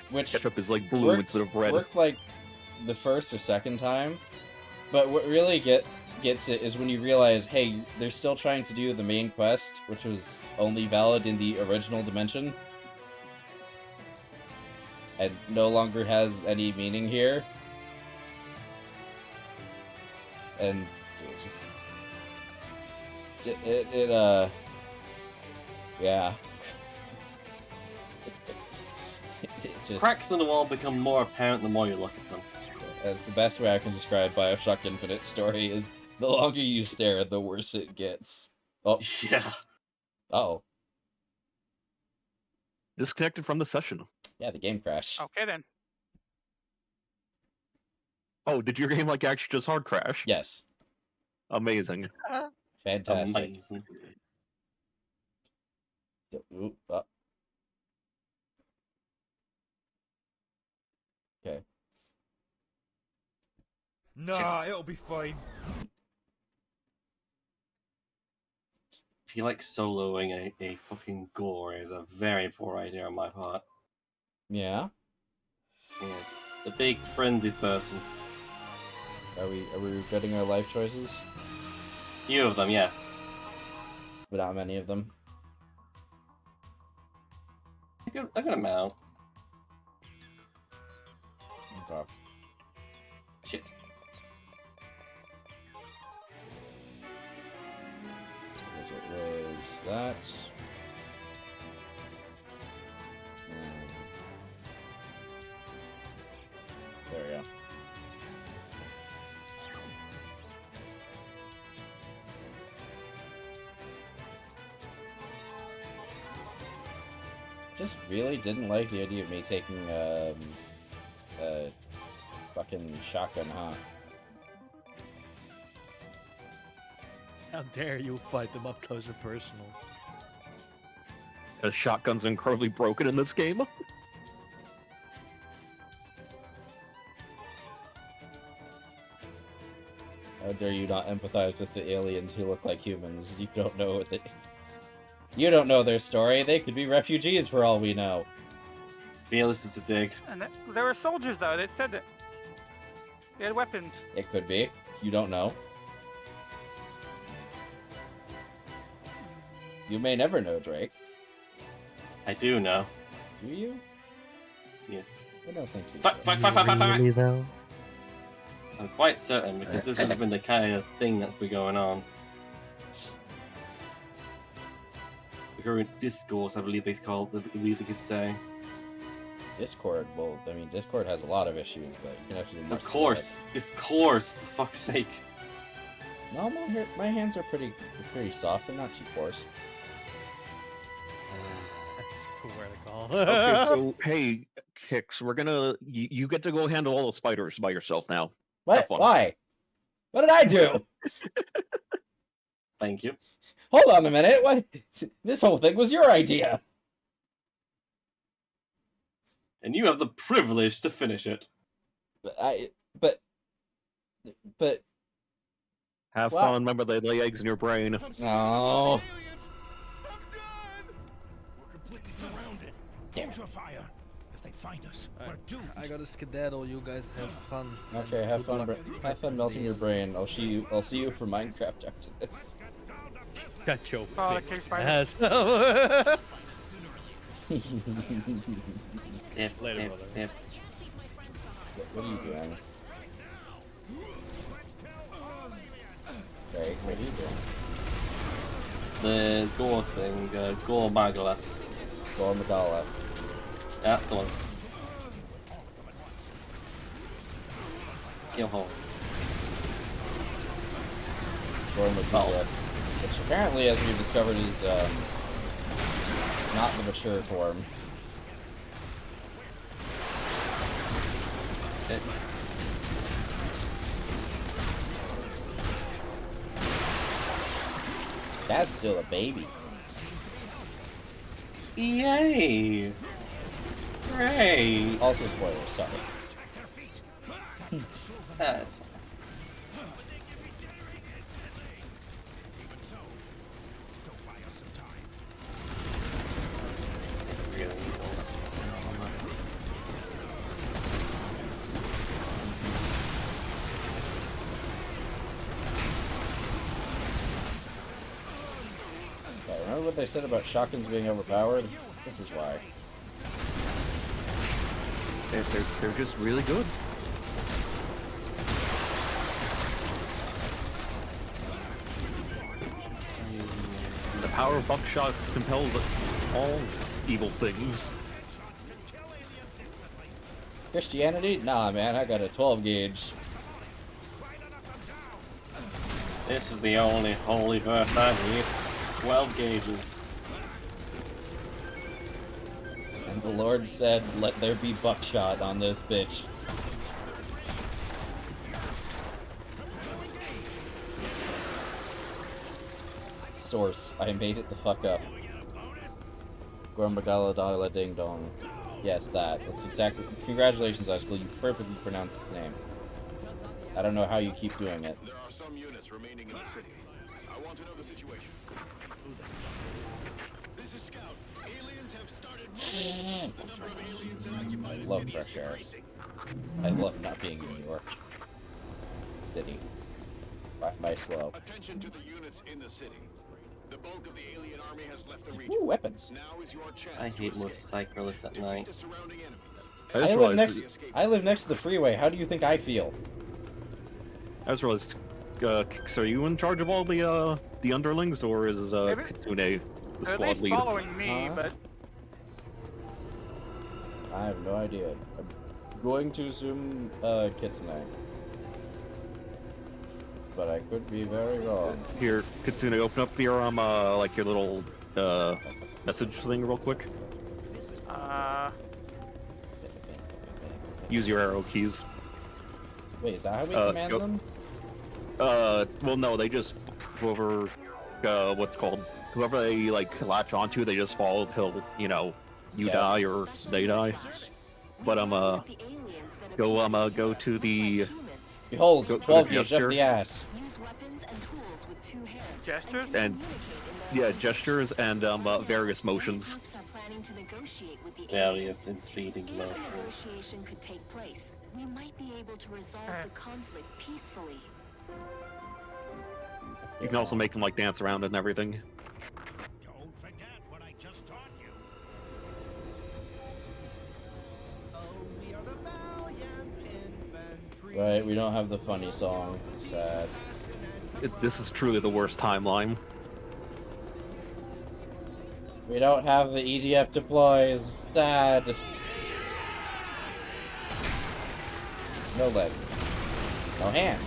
Which ketchup is like blue worked- instead of red. Worked like the first or second time, but what really gets it is when you realize, hey, they're still trying to do the main quest, which was only valid in the original dimension, and no longer has any meaning here. And it just... yeah. It just... Cracks in the wall become more apparent the more you look at them. That's the best way I can describe Bioshock Infinite's story, is the longer you stare, the worse it gets. Oh. Yeah. Uh-oh. Disconnected from the session. Yeah, the game crashed. Okay then. Oh, did your game like actually just hard crash? Yes. Amazing. Fantastic. Amazing. Oop, okay. Nah, it'll be fine. I feel like soloing a fucking gore is a very poor idea on my part. Yeah? Yes. The big frenzy person. Are we regretting our life choices? Few of them, yes. But not many of them. I got a mount. Okay. Shit. Because it was that. There we go. Just really didn't like the idea of me taking a fucking shotgun, huh? How dare you fight them up close and personal? Because shotgun's incredibly broken in this game. How dare you not empathize with the aliens who look like humans? You don't know what they... You don't know their story. They could be refugees for all we know. I feel this is a dig. And there were soldiers though. They said that they had weapons. It could be. You don't know. You may never know, Drake. I do know. Do you? Yes. I don't think you Fuck, do. fuck, fuck, fuck, fuck, Really fuck. though? I'm quite certain, because this has been the kind of thing that's been going on. The current discourse, I believe they could say. Discord, well, I mean, Discord has a lot of issues, but you can have to do much Of course, discourse, for fuck's sake. No, my hands are pretty soft. They're not too coarse. That's where to call. Okay, so hey, Kix, we're gonna you get to go handle all the spiders by yourself now. What? Have fun. Why? What did I do? Thank you. Hold on a minute. What? This whole thing was your idea. And you have the privilege to finish it. But. Have What? fun. Remember, they lay eggs in your brain. No. Aliens! I'm done! We're completely surrounded. Hold your fire. If they find us, we're doomed. I gotta skedaddle. You guys have fun. Okay, and have good fun. luck. Have fun melting your brain. I'll see you for Minecraft after this. Got your Oh, the big king spider. ass. Snip, Later, snip, brother. snip. What are you doing? Right, what are you doing? The gore thing, gore magala. Gore Magala. That's the one. Kill holes. Gore Magala. Which apparently, as we've discovered, is not the mature form. Okay. That's still a baby. Yay! Great! Also spoilers, sorry. That's fine. We're gonna need all that fucking armor. what they said about shotguns being overpowered? This is why. They're just really good. The power of buckshot compels all evil things. Christianity? Nah, man, I got a 12 gauge. This is the only holy verse I need. 12 gauges. And the Lord said, let there be buckshot on this bitch. Source, I made it the fuck up. Gormagaladala Ding Dong. Yes, that. That's exactly. Congratulations, Icicle. You perfectly pronounced his name. I don't know how you keep doing it. There are some units remaining in the city. I want to know the situation. This is Scout. Aliens have started moving. The number of aliens that occupy the Love city is fresh air. decreasing. I love not being in New York City. By slow. Attention to the units in the city. The bulk of the alien army has left the region. Ooh, weapons. Now is your chance I to hate escape. motorcyclists at Defeat night. the surrounding enemies. I just realized. I live next to the freeway. How do you think I feel? I just realized. So are you in charge of all the underlings, or is Maybe. Kitsune the They're at squad least lead? following me, Huh? but I have no idea. I'm going to assume Kitsune. But I could be very wrong. Here, Kitsune, open up your like your little message thing real quick. Use your arrow keys. Wait, is that how we command go- them? Well, no, they just whoever, what's called, whoever they like latch onto, they just follow till you Yeah. die or they die. But go to the Behold, Go to the 12 gauge up gesture. the ass. Use weapons and tools with 2 hands. Gestures? And- yeah gestures and various motions. Groups are planning to negotiate with the Various aliens. intriguing If a motions. negotiation could take place, we might be able to resolve the conflict peacefully. You can also make them like dance around and everything. Don't forget what I just taught you. Right, we don't have the funny song. Sad. This is truly the worst timeline. We don't have the EDF deploys. Sad. No leg. No hand.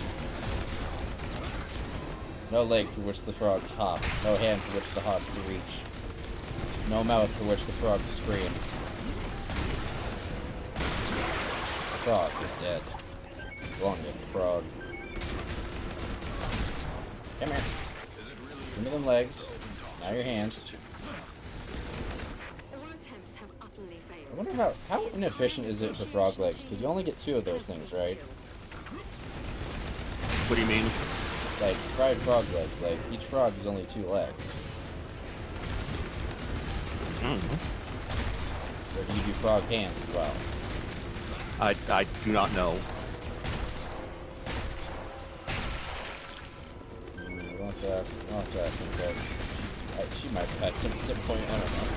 No leg to which the frog to hop. No hand to which the hop to reach. No mouth for which the frog to scream. The frog is dead. Long live the frog. Come here. Give me them legs. Now your hands. All attempts have utterly I failed. wonder how inefficient is it for frog legs? Because you only get 2 of those things, right? What do you mean? Like, fried frog legs. Like, each frog is only 2 legs. Or do you do frog hands as well? I do not know. I'll have to ask him, but she might have had some point, I don't know.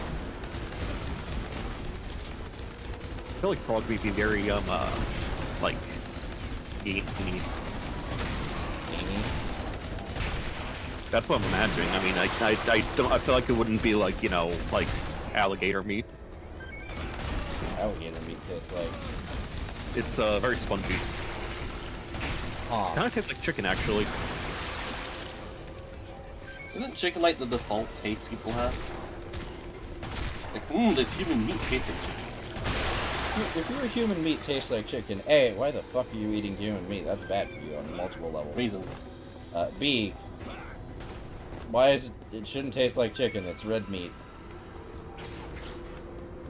I feel like frog would be very like gamey. Amy? That's what I'm imagining. I mean, I don't. I feel like it wouldn't be like like alligator meat. Alligator meat tastes like. It's very spongy. Huh. Kind of tastes like chicken, actually. Isn't chicken like the default taste people have? Like, this human meat tastes like chicken. If your human meat tastes like chicken, A, why the fuck are you eating human meat? That's bad for you on multiple levels. Reasons. B, why is it shouldn't taste like chicken? It's red meat.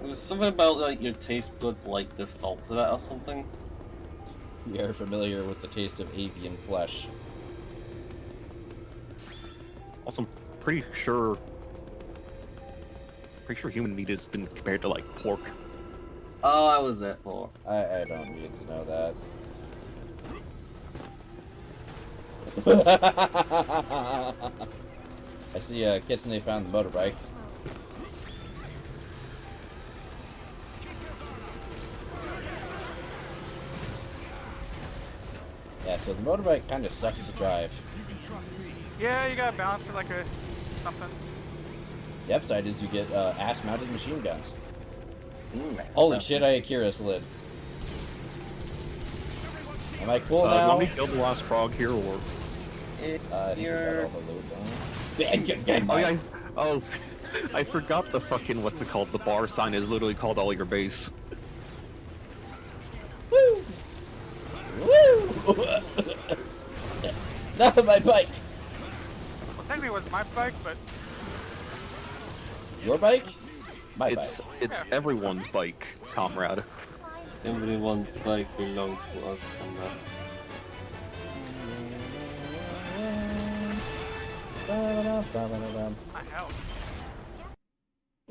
There's something about like your taste buds like default to that or something. We are familiar with the taste of avian flesh. Also, I'm pretty sure human meat has been compared to like pork. Oh, that was it for. I don't need to know that. I see Kitsune found the motorbike. Yeah, so the motorbike kind of sucks to drive. Yeah, you gotta balance it like a something. The upside is you get ass-mounted machine guns. Ooh, Holy shit, I Akira slid. Am I cool You now? want me to kill the last frog here, or? I think we got all the loot done. Oh, yeah. Oh, I forgot the fucking, what's it called? The bar sign is literally called all your base. Woo! Woo! No, my bike! Well, technically it was my bike, but Your bike? My It's bike. everyone's bike, comrade. Everyone's bike belongs to us, comrade. my hell.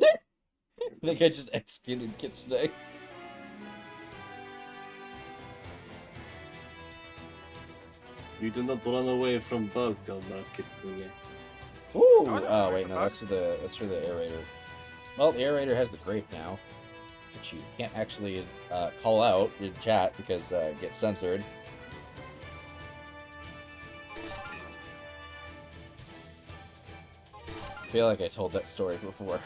I think I just executed Kitsune. You do not run away from bug, comrade Kitsune. Ooh! Oh wait, no, that's for the aerator. Well, the aerator has the grape now, which you can't actually call out in chat because it gets censored. I feel like I told that story before.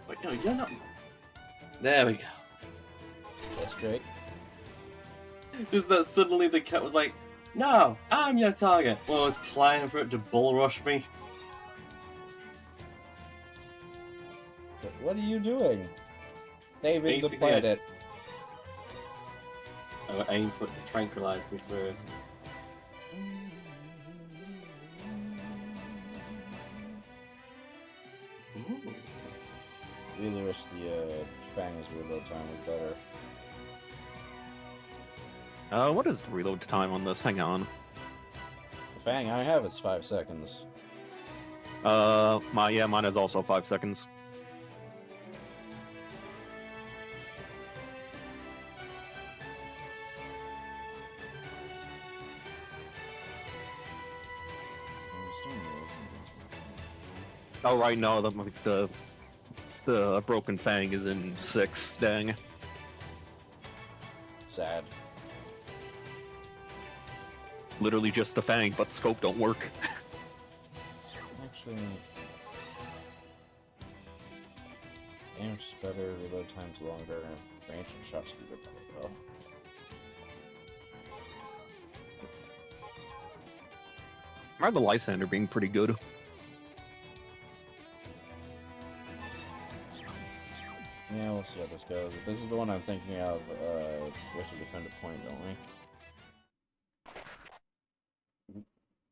Wait, no, you're not. There we go. Yes, Drake. Just that suddenly the cat was like, "No, I'm your target." Well, I was planning for it to bull rush me. But what are you doing? Saving the Basically, I- planet. I would aim for it to tranquilize me first. Ooh. Really wish the Fang's reload time was better. What is the reload time on this? Hang on. The Fang I have is 5 seconds. Mine is also 5 seconds. Oh, right, no, the broken fang is in 6, dang. Sad. Literally just the fang, but the scope don't work. Actually, damage is better, reload time's longer, range and shot speed are better though. I remember the Lysander being pretty good. Yeah, we'll see how this goes. If this is the one I'm thinking of, we have to defend a point, don't we?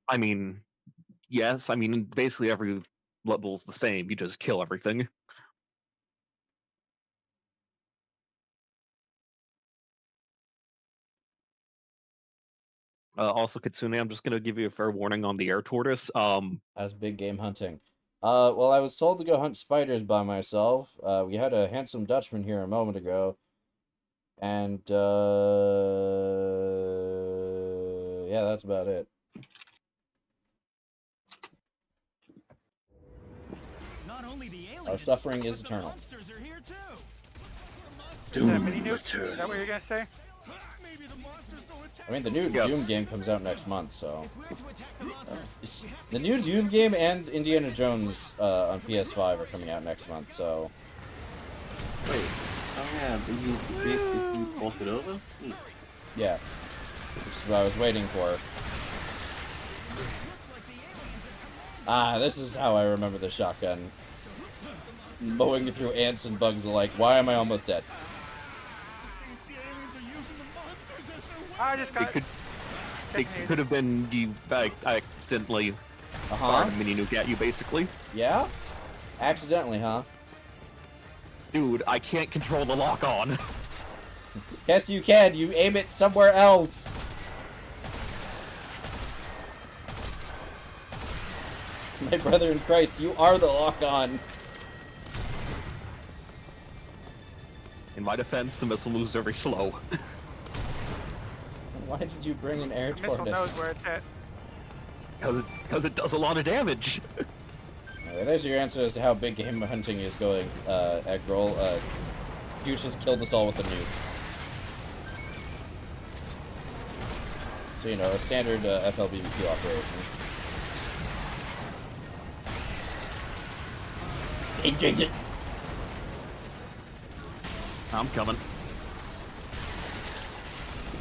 I mean, yes, I mean, basically every level's the same, you just kill everything. Also, Kitsune, I'm just gonna give you a fair warning on the air tortoise. As big game hunting. Well, I was told to go hunt spiders by myself. We had a handsome Dutchman here a moment ago. And, yeah, that's about it. Not only the Our aliens, suffering is but the eternal. monsters are here too. Is that mini nuke? Is that what you're gonna say? Maybe the monsters go attack. I mean, the new Yes. Doom game comes out next month, so... If we're to attack the monsters, The new Doom game and Indiana Jones on PS5 are coming out next month, so... Wait. Oh yeah, you ported over? Hmm. Yeah. Which is what I was waiting for. Ah, this is how I remember the shotgun. Mowing through ants and bugs alike. Why am I almost dead? the aliens are using the monsters as their I just got it could have been you accidentally Uh-huh. fired a mini nuke at you, basically. Yeah? Accidentally, huh? Dude, I can't control the lock on. Yes, you can. You aim it somewhere else. My brother in Christ, you are the lock-on. In my defense, the missile moves very slow. Why did you bring an air The missile knows tortoise? where it's at. Because it does a lot of damage. Anyway, there's your answer as to how big game hunting is going, Egg Roll. Hughes just killed us all with a nuke. So, you know, a standard FLBBQ operation. I'm coming.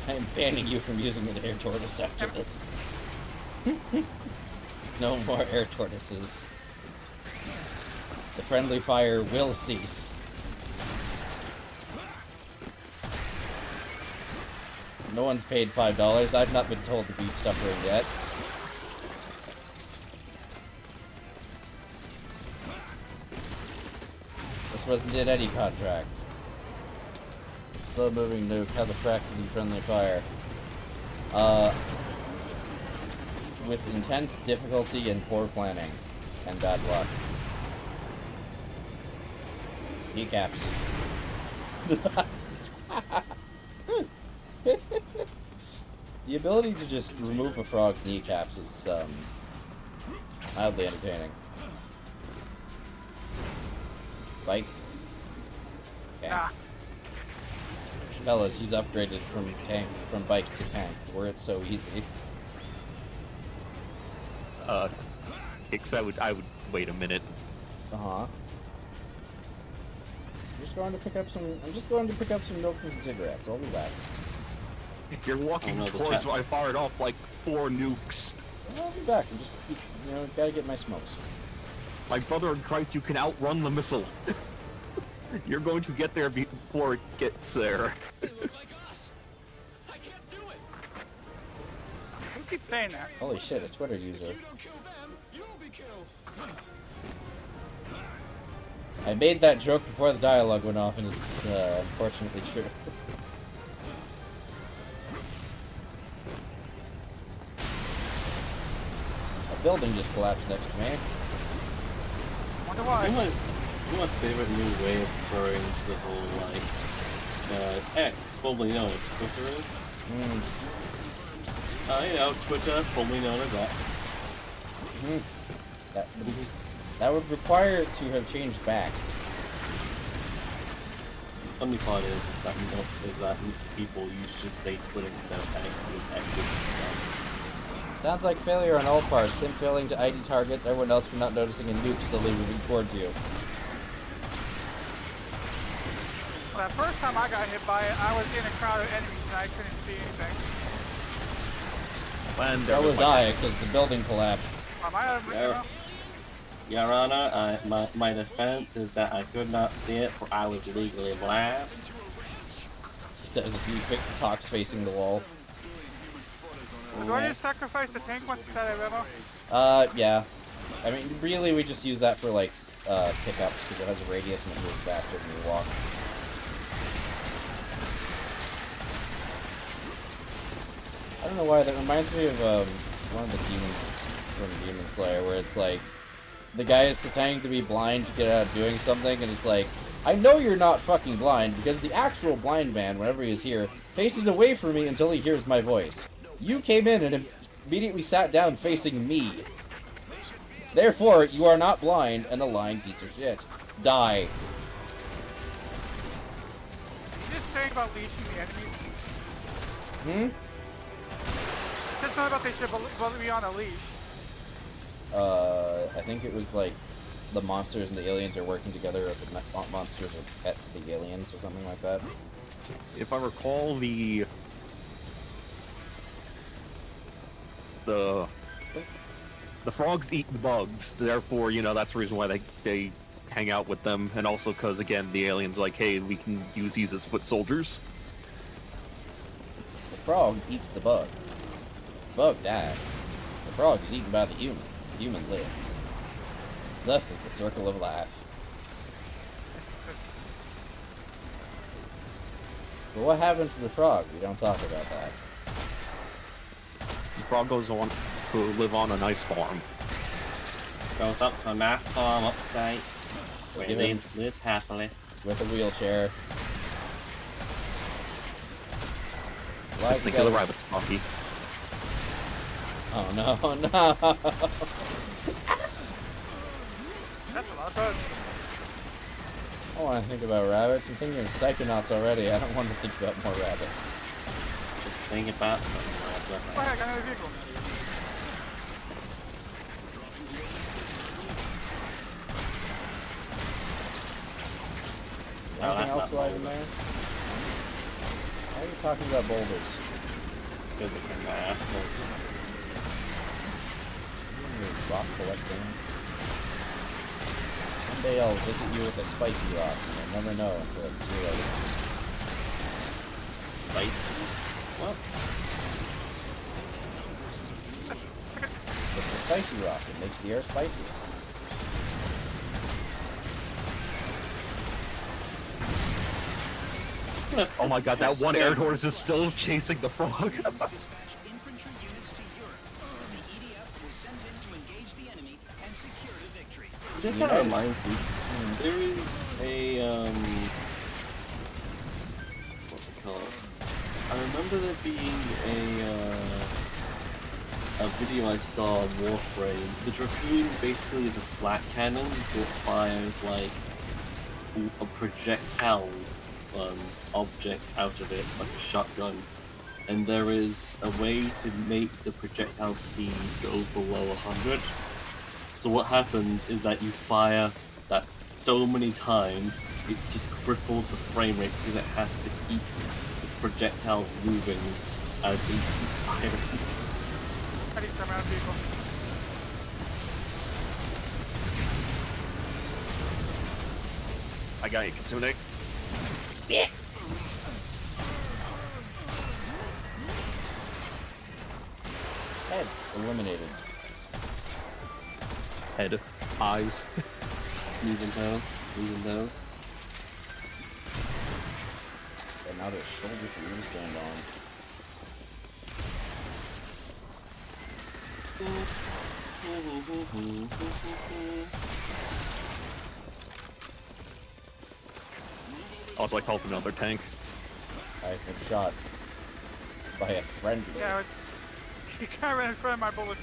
I am banning you from using an air tortoise after this. No more air tortoises. The friendly fire will cease. No one's paid $5. I've not been told to be suffering yet. This wasn't in any contract. Slow moving nuke, how the frack to be friendly fire. With intense difficulty and poor planning. And bad luck. Kneecaps. The ability to just remove a frog's kneecaps is, mildly entertaining. Bike. Okay. Ah, Fellas, he's upgraded from bike to tank, where it's so easy. Because I would wait a minute. Uh-huh. I'm just going to pick up some milk and cigarettes. I'll be back. You're walking Oh, no, the towards chat's- where I fired off like 4 nukes. I'll be back. I'm just, you know, gotta get my smokes. My brother in Christ, you can outrun the missile. You're going to get there before it gets there. They look like us. I can't do it. who keeps saying that? Holy shit, a Twitter user. You don't kill them, you'll be killed. I made that joke before the dialogue went off, and it's unfortunately true. A building just collapsed next to me. Wonder You why. know my favorite new way of referring to the whole, like, X, formerly known as Twitter is? You know, Twitter, formerly known as X. That would require it to have changed back. Funny part is that people used to just say Twitter instead of X because X is Sounds like failure on all parts. Him failing to ID targets, everyone else for not noticing a nuke slowly moving towards you. Well, that first time I got hit by it, I was in a crowd of enemies and I couldn't see anything. And So was I, because the building collapsed. Am I out of Yeah. Your Honor, my defense is that I could not see it, for I was legally blind. He says if you pick talks facing the wall. Do I just sacrifice the tank once it's out of ammo? Yeah. I mean, really, we just use that for, like, pickups, because it has a radius and it moves faster than you walk. I don't know why, that reminds me of, one of the demons from Demon Slayer, where it's like, the guy is pretending to be blind to get out of doing something, and it's like, I know you're not fucking blind, because the actual blind man, whenever he is here, faces away from me until he hears my voice. You came in and immediately sat down facing me. Therefore, you are not blind and a lying piece of shit. Die. Just saying about leashing the enemies. Just something about they should be on a leash. I think it was like the monsters and the aliens are working together, or the monsters are pets of the aliens, or something like that. if I recall, the frogs eat the bugs, therefore, you know, that's the reason why they hang out with them, and also because, again, the aliens are like, hey, we can use these as foot soldiers. The frog eats the bug. The bug dies. The frog is eaten by the human. The human lives. Thus is the circle of life. But what happens to the frog? We don't talk about that. The frog goes on to live on a nice farm. Goes up to a nice farm upstate, where Give he him- lives happily. With a wheelchair. Live Just think of the together. rabbits, Monkey. Oh no, no! That's a lot of fun. I want to think about rabbits. I'm thinking of Psychonauts already. I don't want to think about more rabbits. Just think about them. Oh, hey, I got another vehicle. Anything else alive in there? Why are you talking about boulders? Goodness, I'm my asshole. Rock collecting. One day I'll visit you with a spicy rock, and you'll never know until it's too late. Spicy? What? It's a spicy rock. It makes the air spicy. Oh my god, that one air horse is still chasing the frog. Dispatch infantry units to Europe. The EDF was sent in to engage the enemy and secure the victory. That kind of reminds me. There is a what's it called? I remember there being a video I saw of Warframe. The Dragoon basically is a flat cannon, so it fires like a projectile object out of it, like a shotgun. And there is a way to make the projectile speed go below 100. So what happens is that you fire that so many times, it just cripples the frame rate because it has to keep the projectiles moving as they keep firing. I need some out vehicle. I got you, Kitsune. Head eliminated. Head. Eyes. Knees and toes. Knees and toes. And now there's shoulder for you to stand on. I was like helping another tank. I've been shot by a friendly. Yeah, you kind of ran in front of my bullet.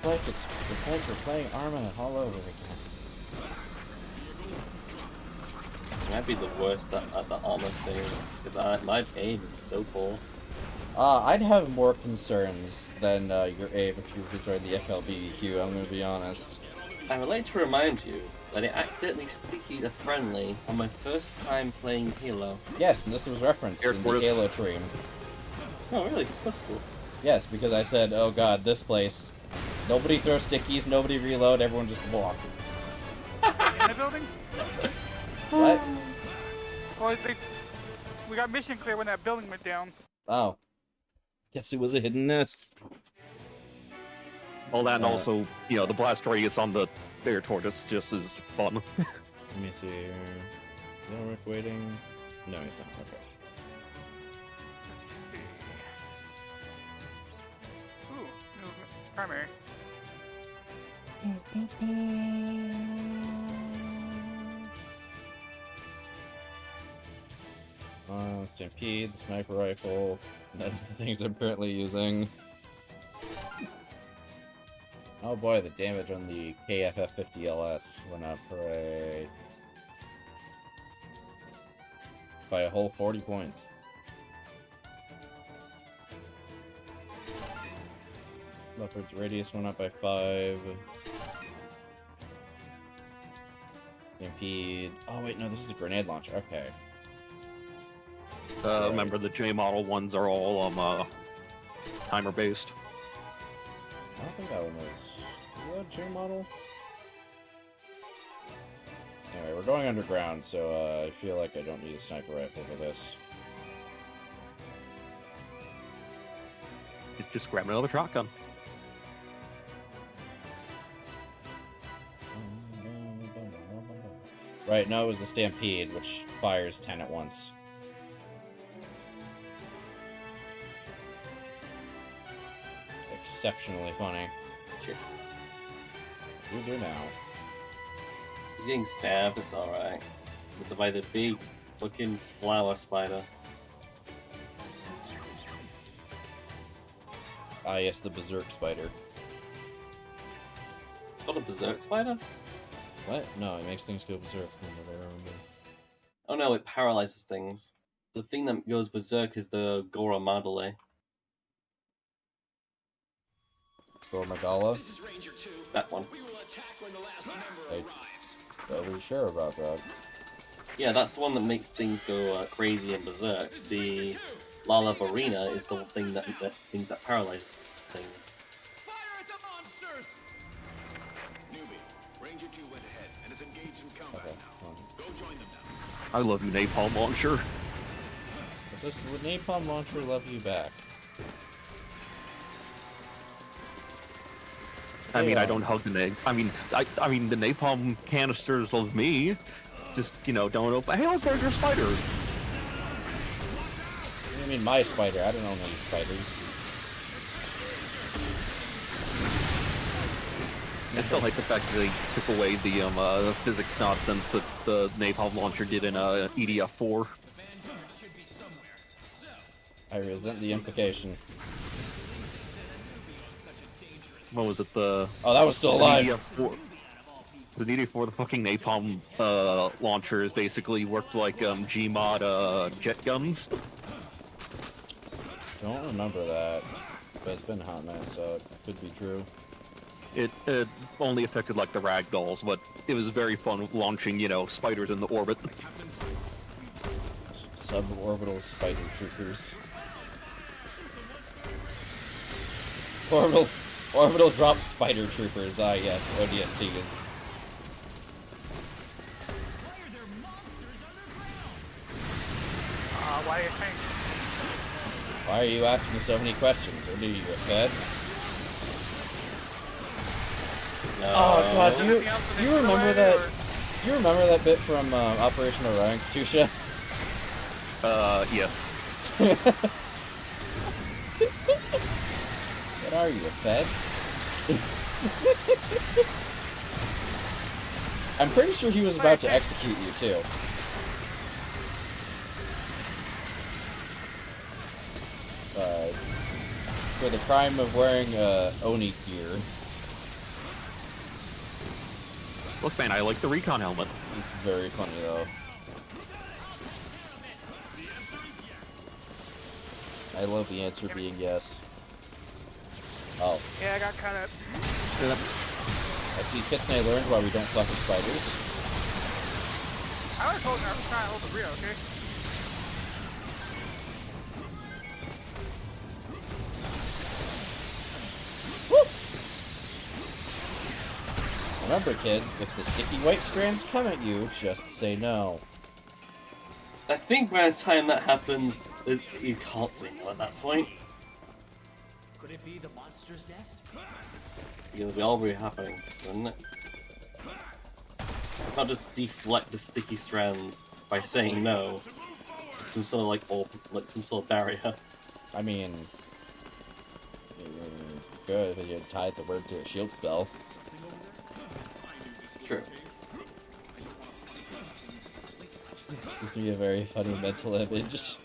It's like we're playing Arma all over again. Might be the worst at the armor thing because my aim is so poor. I'd have more concerns than your aim if you rejoined the FLBQ, I'm gonna be honest. I would like to remind you that I accidentally stickied a friendly on my first time playing Halo. Yes, and this was referenced in the Halo stream. Oh really? That's cool. Yes, because I said, oh god, this place. Nobody throw stickies, nobody reload, everyone just walk. In the building? What? Well, we got mission clear when that building went down. Oh. Guess it was a hidden nest. All that and also, you know, the blast radius on the air tortoise just is fun. Let me see here. No Rick waiting. No, he's not. Okay. Ooh, movement. Primary. Stampede, the sniper rifle, the things I'm currently using. Oh boy, the damage on the KFF50LS went up by a whole 40 points. Leopard's radius went up by 5. Stampede. Oh wait, no, this is a grenade launcher. Okay. Remember the J model ones are all timer based. I don't think that one was a J model. Anyway, we're going underground, so I feel like I don't need a sniper rifle for this. Just grab another shotgun. Right, no, it was the Stampede, which fires 10 at once. Exceptionally funny. Shit. You do now. He's getting stabbed, it's alright. But by the big Fucking flower spider. Ah, yes, the berserk spider. Got a berserk spider? What? No, it makes things go berserk from what I remember. Oh no, it paralyzes things. The thing that goes berserk is the Gora Madale. Or Magala? That one. Are we sure about that? Yeah, that's the one that makes things go crazy and berserk. The Lala Barina is the thing that things that paralyze things. Fire at the monsters! Newbie, Ranger 2 went ahead and is engaged in combat now. Go join them now. I love you, napalm launcher. But does the napalm launcher love you back? I mean, I don't hug the I mean, I mean, the napalm canisters love me. Just, you know, don't open. Hey, look, there's your spider. I mean, my spider. I don't own any spiders. I still like the fact that they took away the physics nonsense that the napalm launcher did in EDF 4. I resent the implication. What was it? The Oh, that was still alive. EDF 4. The EDF 4, the fucking napalm launchers basically worked like Gmod jet guns. Don't remember that, but it's been a hot minute, so it could be true. It only affected like the ragdolls, but it was very fun launching, you know, spiders in the orbit. Suborbital spider troopers. Orbital drop spider troopers. Ah, yes, ODSTs. Why do you think? Why are you asking so many questions? What are you, a fed? No. Oh god, do you remember that? Do you remember that bit from Operation Orion, Katusha? Yes. What are you, a fed? I'm pretty sure he was about to execute you too. For the crime of wearing Oni gear. Look, man, I like the recon helmet. It's very funny though. I love the answer being yes. Oh. Yeah, I got kind of. I see, Kiss and I learned why we don't fuck with spiders. I was trying to hold the rear, okay? Remember, kids, if the sticky white strands come at you, just say no. I think by the time that happens, you can't say no at that point. Could it be the monster's nest? It'll be all really happening, wouldn't it? You can't just deflect the sticky strands by saying no. Some sort of like some sort of barrier. I mean, good if you tied the word to a shield spell. True. Gives me a very funny mental image.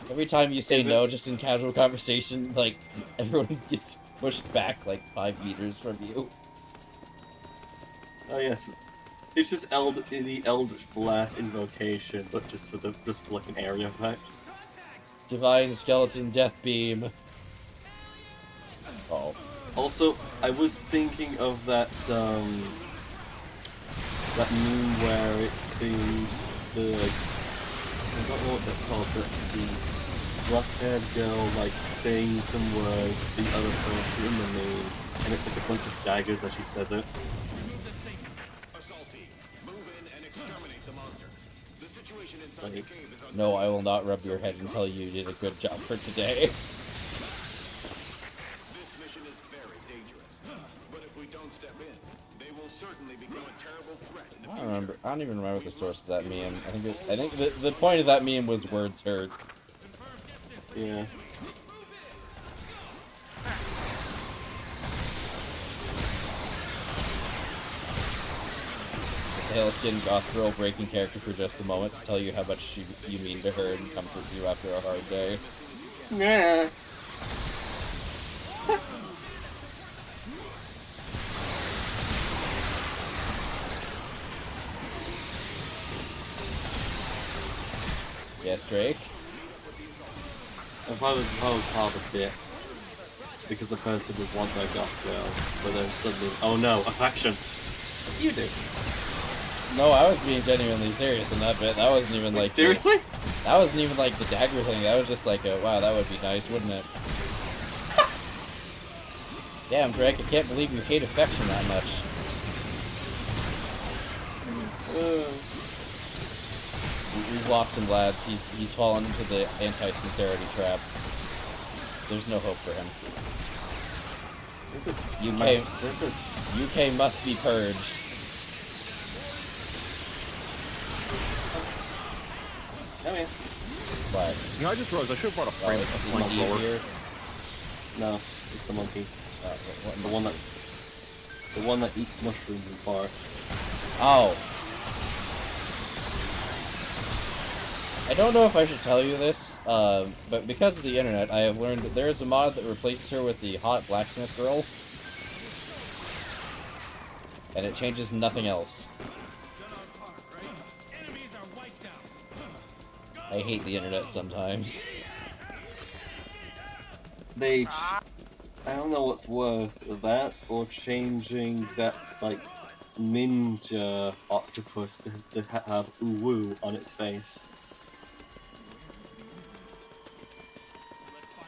Every time you say no, just in casual conversation, like, everyone gets pushed back like 5 meters from you. Oh yes, it's just the Eldritch Blast invocation, but just for like an area effect. Divine Skeleton Death Beam. Oh. Also, I was thinking of that that meme where it's the I don't know what they're called, but the black-haired girl like saying some words to the other person in the meme, and it's like a bunch of daggers as she says it. Like, No, I will not rub your head until you did a good job for today. This mission is very dangerous, but if we don't step in, they will certainly become a terrible threat in the future. I don't even remember the source of that meme. I think the point of that meme was words heard. yeah. pale skin goth girl breaking character for just a moment to tell you how much you mean to her and comfort you after a hard day. Yeah. Yes, Drake? If I was half a bit, because the person would want their goth girl, but then suddenly, oh no, affection. You do. No, I was being genuinely serious in that bit. That wasn't even like... Seriously? That wasn't even like the dagger thing. That was just like, wow, that would be nice, wouldn't it? Damn, Drake, I can't believe you hate affection that much. We've lost him, lads. He's fallen into the anti-sincerity trap. There's no hope for him. UK must be purged. Come here. What? You know, I just realized I should have brought a frame It's of the monkey here. No, it's the monkey. What The one that eats mushrooms and farts. Oh. I don't know if I should tell you this, but because of the internet, I have learned that there is a mod that replaces her with the hot blacksmith girl. And it changes nothing else. I hate the internet sometimes. I don't know what's worse, that or changing that, like, ninja octopus to have uwu on its face.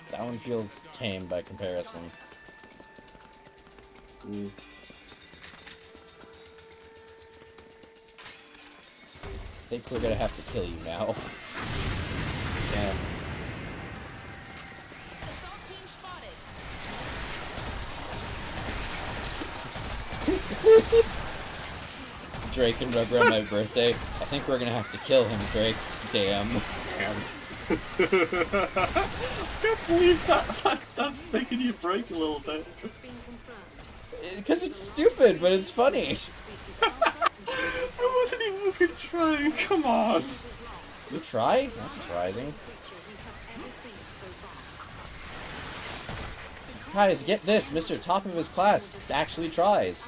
That one feels tame by comparison. Mm. I think we're gonna have to kill you now. Damn. Drake and Rugger on my birthday. I think we're gonna have to kill him, Drake. Damn. Damn. I can't believe that's making you break a little bit. Because it's stupid, but it's funny. I wasn't even fucking trying, come on. You try? That's surprising. Guys, get this. Mr. Top of his class actually tries.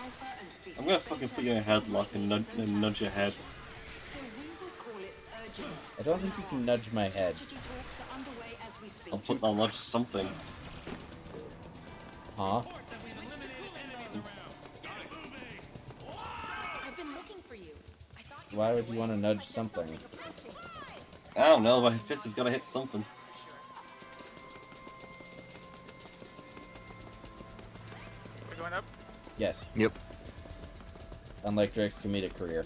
I'm gonna fucking put you in a headlock and nudge your head. I don't think you can nudge my head. I'll nudge something. Huh? Why would you want to nudge something? I don't know, my fist has gotta hit something. We're going up. Yes. Yep. Unlike Drake's comedic career.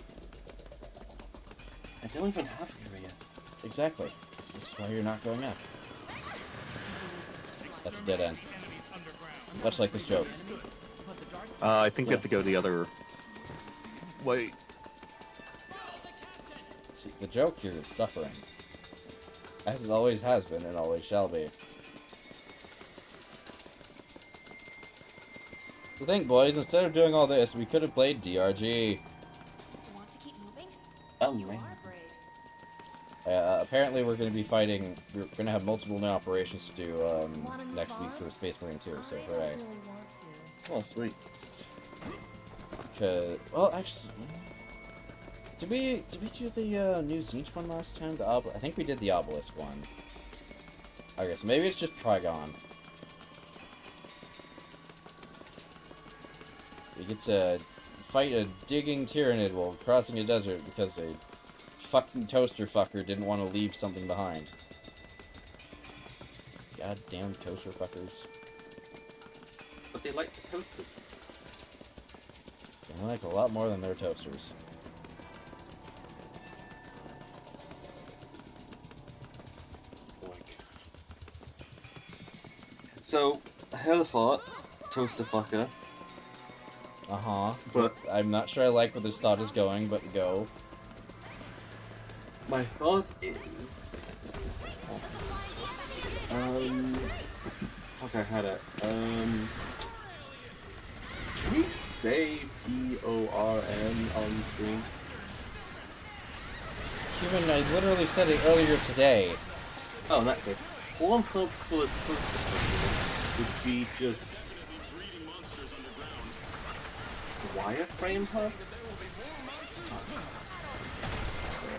I don't even have a career. Exactly. That's why you're not going up. That's a dead end. Much like this joke. I think you have to go the other way. See, the joke here is suffering. As it always has been and always shall be. So think, boys, instead of doing all this, we could have played DRG. Oh, man. Apparently we're going to be fighting, we're going to have multiple new operations to do next week for Space Marine 2, so hooray. Oh, sweet. Well, actually, did we do the new Zinch one last time? I think we did the Obelisk one. Okay, so maybe it's just Trigon. We get to fight a digging Tyranid while crossing a desert because a fucking toaster fucker didn't want to leave something behind. Goddamn toaster fuckers. But they like the toasters. They like a lot more than their toasters. So, I had a thought, toaster fucker. Uh-huh. But I'm not sure I like where this thought is going, but go. my thought is... Fuck, I had it. Can we say P-O-R-N on stream? Human, I literally said it earlier today. Oh, in that case, Pornhub for a toaster would be just wireframe hub?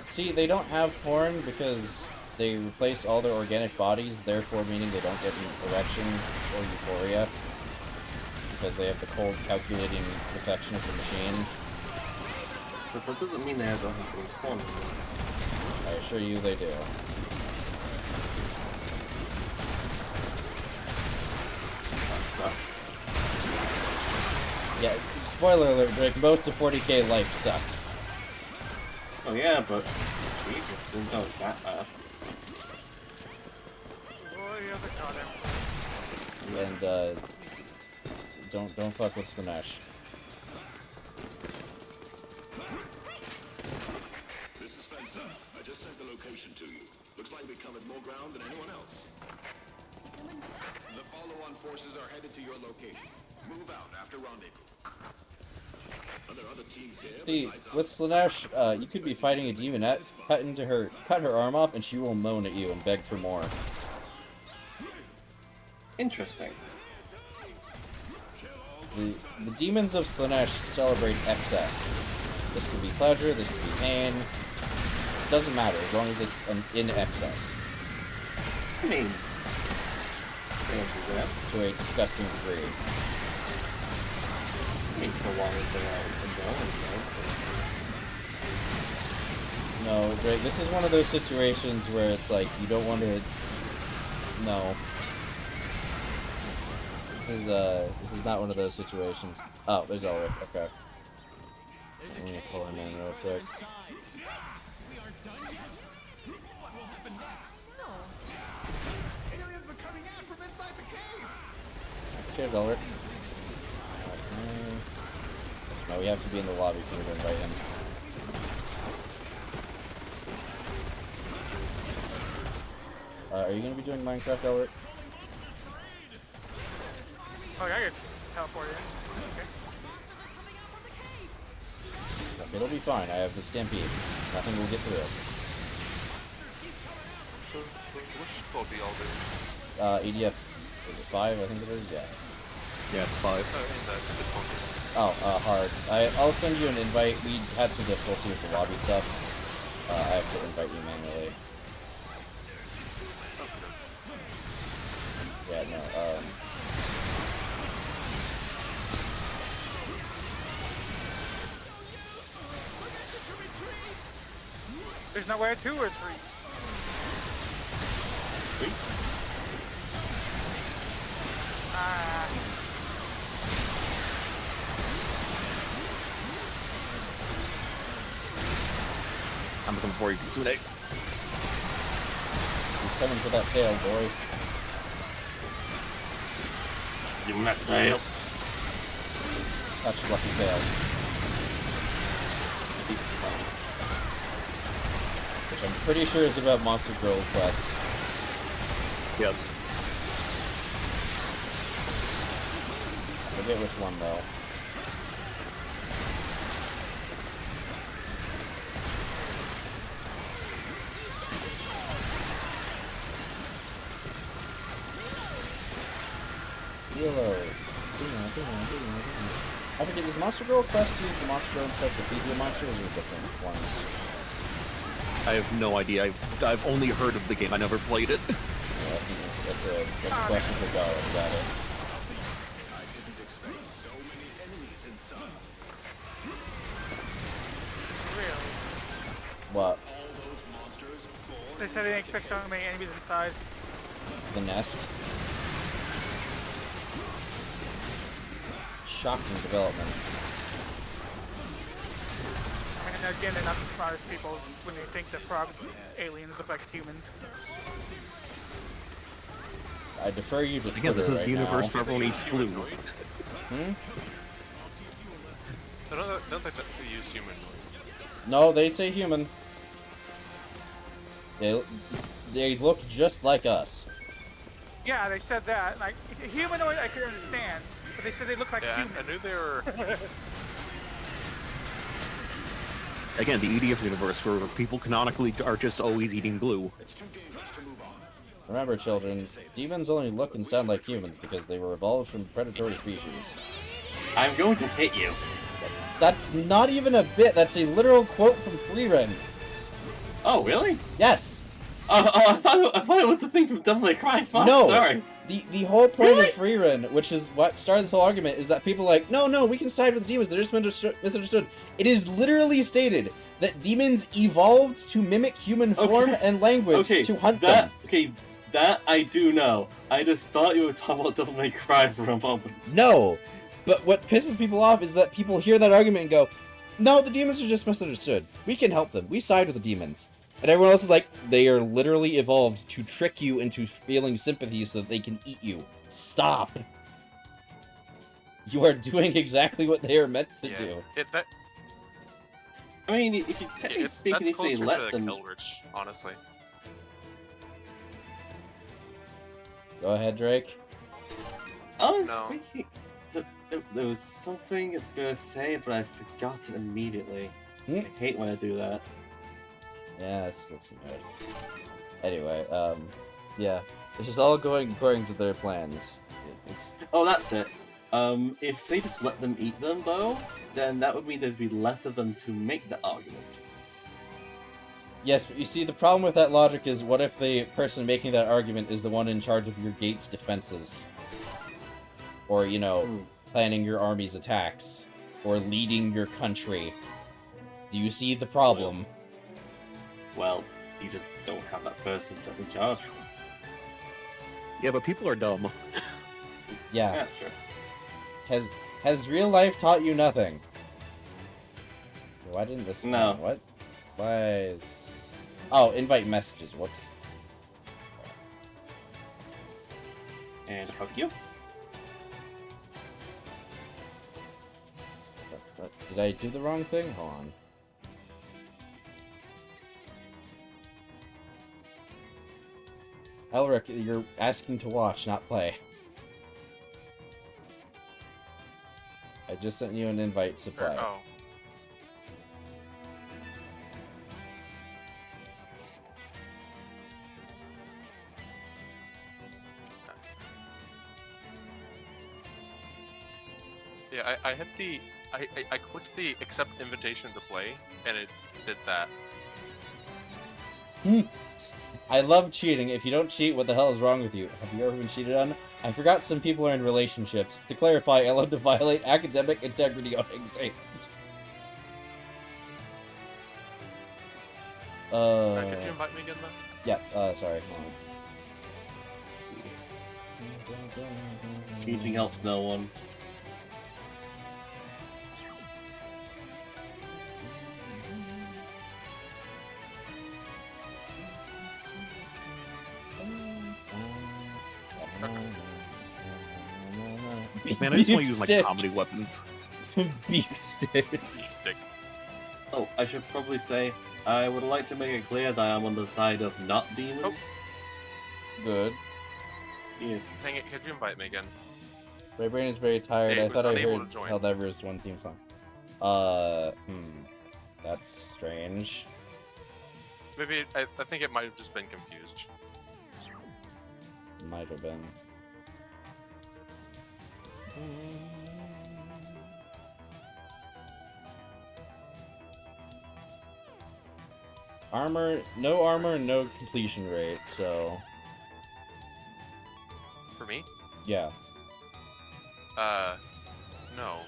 See, they don't have porn because they replace all their organic bodies, therefore meaning they don't get an erection or euphoria. Because they have the cold, calculating perfection of the machine. But that doesn't mean they have 100 porn. I assure you they do. That sucks. Yeah, spoiler alert, Drake, most of 40k life sucks. Oh yeah, but Jesus, didn't know it's that bad. Oh, yeah, they got him. And, don't fuck with Slanesh. This is Spencer. I just sent the location to you. Looks like we covered more ground than anyone else. The follow-on forces are headed to your location. Move out after rendezvous. Are there other teams here See, besides with us? Slanesh, you could be fighting a demonette, cut her arm off, and she will moan at you and beg for more. Interesting. The demons of Slanesh celebrate excess. This could be pleasure, this could be pain. It doesn't matter, as long as it's in excess. I mean, they don't do that. To a disgusting degree. I mean, so long as they are indulgent, No, Drake, this is one of those situations where it's like, you don't want to... No. This is not one of those situations. Oh, there's Elric, okay. Let me pull him in real quick. Aliens are coming out from inside the cave. Cheers, Elric. Okay. No, we have to be in the lobby for me to invite him. Are you going to be doing Minecraft, Elric? Oh, yeah, I get teleported in. Okay. Okay, it'll be fine. I have the Stampede. Nothing will get through it. Which squad do y'all do? EDF, is it 5? I think it is, yeah. Yeah, it's 5. Oh, hard. I'll send you an invite. We had some difficulty with the lobby stuff. I have to invite you manually. Yeah, no, There's nowhere 2 or 3. Ah. I'm looking for you, Kitsune. he's coming for that tail, boy. Give him that tail. Touch lucky tail. Decent song. Which I'm pretty sure is about Monster Girl Quest. Yes. I forget which one, though. Yellow. I forget, is Monster Girl Quest use the Monster Girl Encyclopedia monsters or different ones? I have no idea. I've only heard of the game. I never played it. Yeah, that's a question for Garlic, got it. I didn't expect so many enemies inside. Really? What? All those monsters born They said they didn't expect so many enemies inside. The nest? Shocking development. And again, they're not the smartest people when they think that frog aliens look like humans. I defer you to Twitter Again, this is right universe now. for everyone eats blue. Hmm? Don't they use humanoid? No, they say human. They look just like us. Yeah, they said that. Like, humanoid, I could understand. But they said they look like Yeah, humans. I knew they were. Again, the EDF universe where people canonically are just always eating glue. It's too dangerous to move on. Remember, children, demons only look and sound like humans because they were evolved from predatory species. I'm going to hit you. That's not even a bit. That's a literal quote from Freeren. Oh, really? Yes. I thought it was the thing from Devil May Cry 5. No. Sorry. The whole point Really? of Freeren, which is what started this whole argument, is that people are like, no, we can side with the demons. They're just misunderstood. It is literally stated that demons evolved to mimic human form and language to hunt them. Okay, that I do know. I just thought you were talking about Devil May Cry for a moment. No, but what pisses people off is that people hear that argument and go, no, the demons are just misunderstood. We can help them. We side with the demons. And everyone else is like, they are literally evolved to trick you into feeling sympathy so that they can eat you. Stop. You are doing exactly what they are meant to do. I mean, if you technically speaking, if they let them... Eldritch, honestly. Go ahead, Drake. Speaking... There was something I was going to say, but I forgot it immediately. I hate when I do that. Yeah, that's annoying. Anyway, yeah. It's just all going according to their plans. Oh, that's it. If they just let them eat them, though, then that would mean there'd be less of them to make the argument. Yes, but you see, the problem with that logic is, what if the person making that argument is the one in charge of your gate's defenses? Or, you know, planning your army's attacks? Or leading your country? Do you see the problem? Well, you just don't have that person to be charged. Yeah, but people are dumb. Yeah. That's true. Has real life taught you nothing? Why didn't this... No. What? Why is... Oh, invite messages. Whoops. And fuck you. Did I do the wrong thing? Hold on. Elric, you're asking to watch, not play. I just sent you an invite to play. Oh. Yeah, I hit the... I clicked the accept invitation to play, and it did that. I love cheating. If you don't cheat, what the hell is wrong with you? Have you ever been cheated on? I forgot some people are in relationships. To clarify, I love to violate academic integrity on exams. Could you invite me again, then? Yeah, sorry. Cheating helps no one. Man, I just want to use my comedy weapons. Beef stick. Oh, I should probably say, I would like to make it clear that I am on the side of not demons. Good. Yes. Dang it, could you invite me again? My brain is very tired. Dave I thought I was unable heard to join. Helldiver's one theme song. That's strange. Maybe, I think it might have just been confused. Might have been. Armor, no completion rate, so... For me? Yeah. No.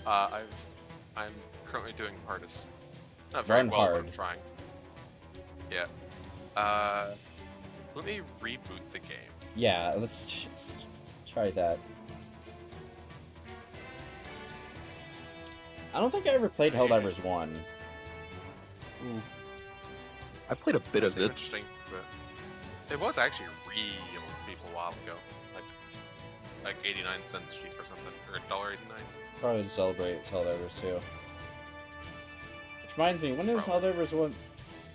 I'm currently doing hardest. Not very Run well, hard. but I'm trying. Yeah. Let me reboot the game. Yeah, let's just try that. I don't think I ever played Helldivers 1. I played a bit of it. Interesting, but it was actually real cheap a while ago. Like 89 cents cheap or something, or $1.89. Probably to celebrate Helldivers 2. Which reminds me, when is Helldivers 1?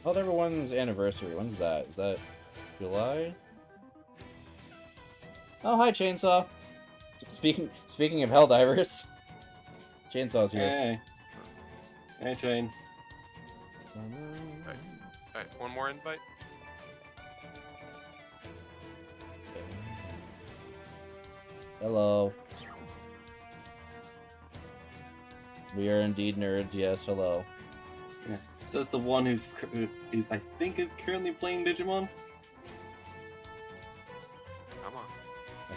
Helldiver 1's anniversary. When's that? Is that July? Oh, hi, Chainsaw. Speaking of Helldivers, Chainsaw's here. Hey. Hey, Train. Alright, one more invite. Hello. We are indeed nerds, yes, hello. Yeah. Says the one who's I think is currently playing Digimon. Come on.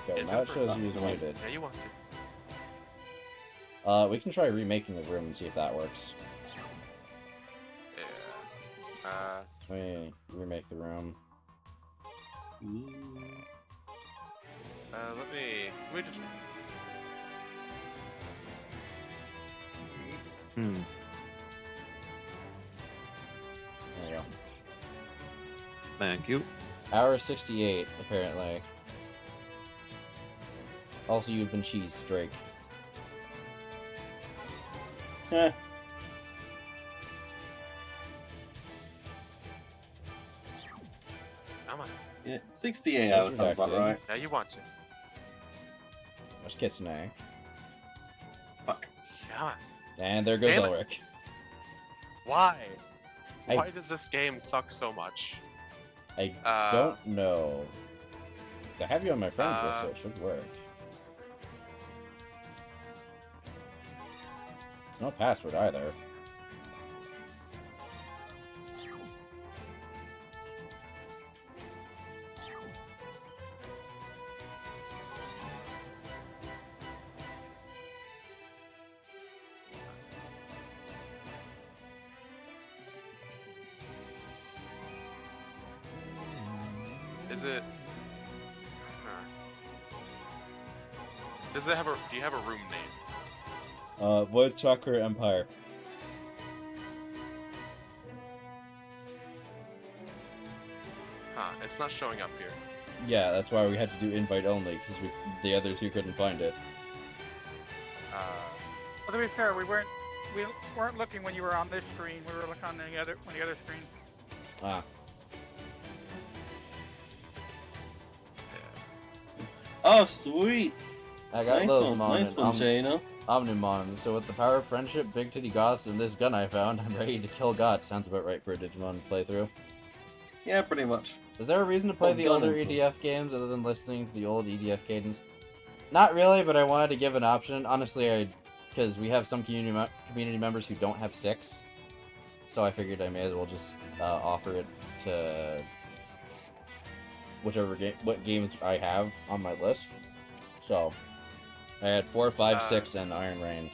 Okay, Yeah, now it go for shows it. you as muted. Yeah, you want to. We can try remaking the room and see if that works. Yeah. Let me remake the room. Let me just. Hmm. There you go. Thank you. Hour 68, apparently. Also, you've been cheesed, Drake. Heh. Come on. Yeah, 68 That's hours sounds about redacted. right. Yeah, you want to. There's Kitsune. Fuck. Come on. And there goes Damn it. Elric. Why? I- Why does this game suck so much? I don't know. I have you on my friends list, so it should work. It's no password either. Is it? Does it have a? Do you have a room name? Void Sakura Empire. Huh? It's not showing up here. Yeah, that's why we had to do invite only, because the other two couldn't find it. Well, to be fair, we weren't looking when you were on this screen. We were looking on the other screen. Ah. Oh, sweet. I got Nice those one, nice one, Jano. Omnimon. So with the power of friendship, Big Titty Goths, and this gun I found, I'm ready to kill God. Sounds about right for a Digimon playthrough. Yeah, pretty much. Is there a reason to play Oh, the gun older and EDF games other than listening to the old EDF cadence? Not really, but I wanted to give an option. Honestly, because we have some community members who don't have 6, so I figured I may as well just offer it to what games I have on my list. So I had 4, 5, 6, and Iron Rain.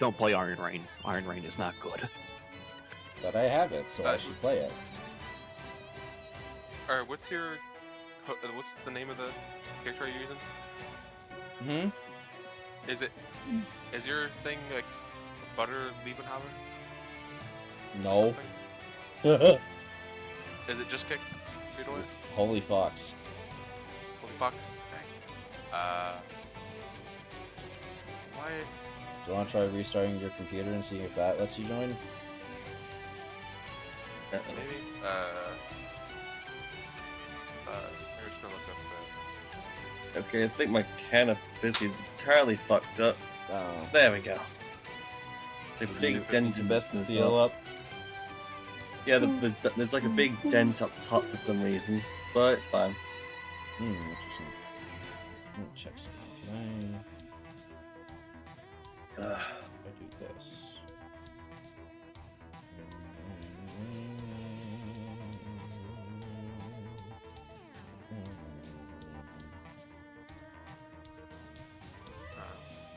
Don't play Iron Rain. Iron Rain is not good. But I have it, so I should play it. Alright, what's the name of the character you're using? Is your thing like Butter Liebenhaber? No. Is it just kicks? Speedways? Holy Fox. Holy Fox? Dang. Why? Do you want to try restarting your computer and seeing if that lets you join? Maybe? I'm just gonna look up Okay, I think my can of fizz is entirely fucked up. Oh. There we go. It's a big dent in Best to the seal top. up. Yeah, there's like a big dent up top for some reason, but it's fine. Interesting. Let me check something. Can I do this?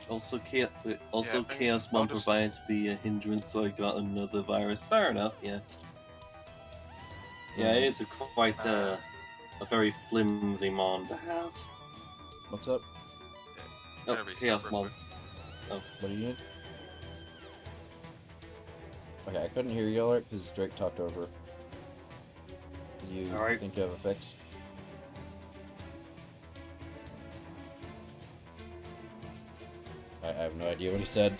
Also, Yeah, Chaos I'll Mon just- provides me a hindrance, so I got another virus. Fair enough, yeah. Yeah, it is quite a very flimsy mon to have. What's up? Oh, Gotta restart Chaos real Mon. quick. Oh. What do you need? Okay, I couldn't hear you, Alric, because Drake talked over. Do you Sorry. think you have a fix? I have no idea what he said.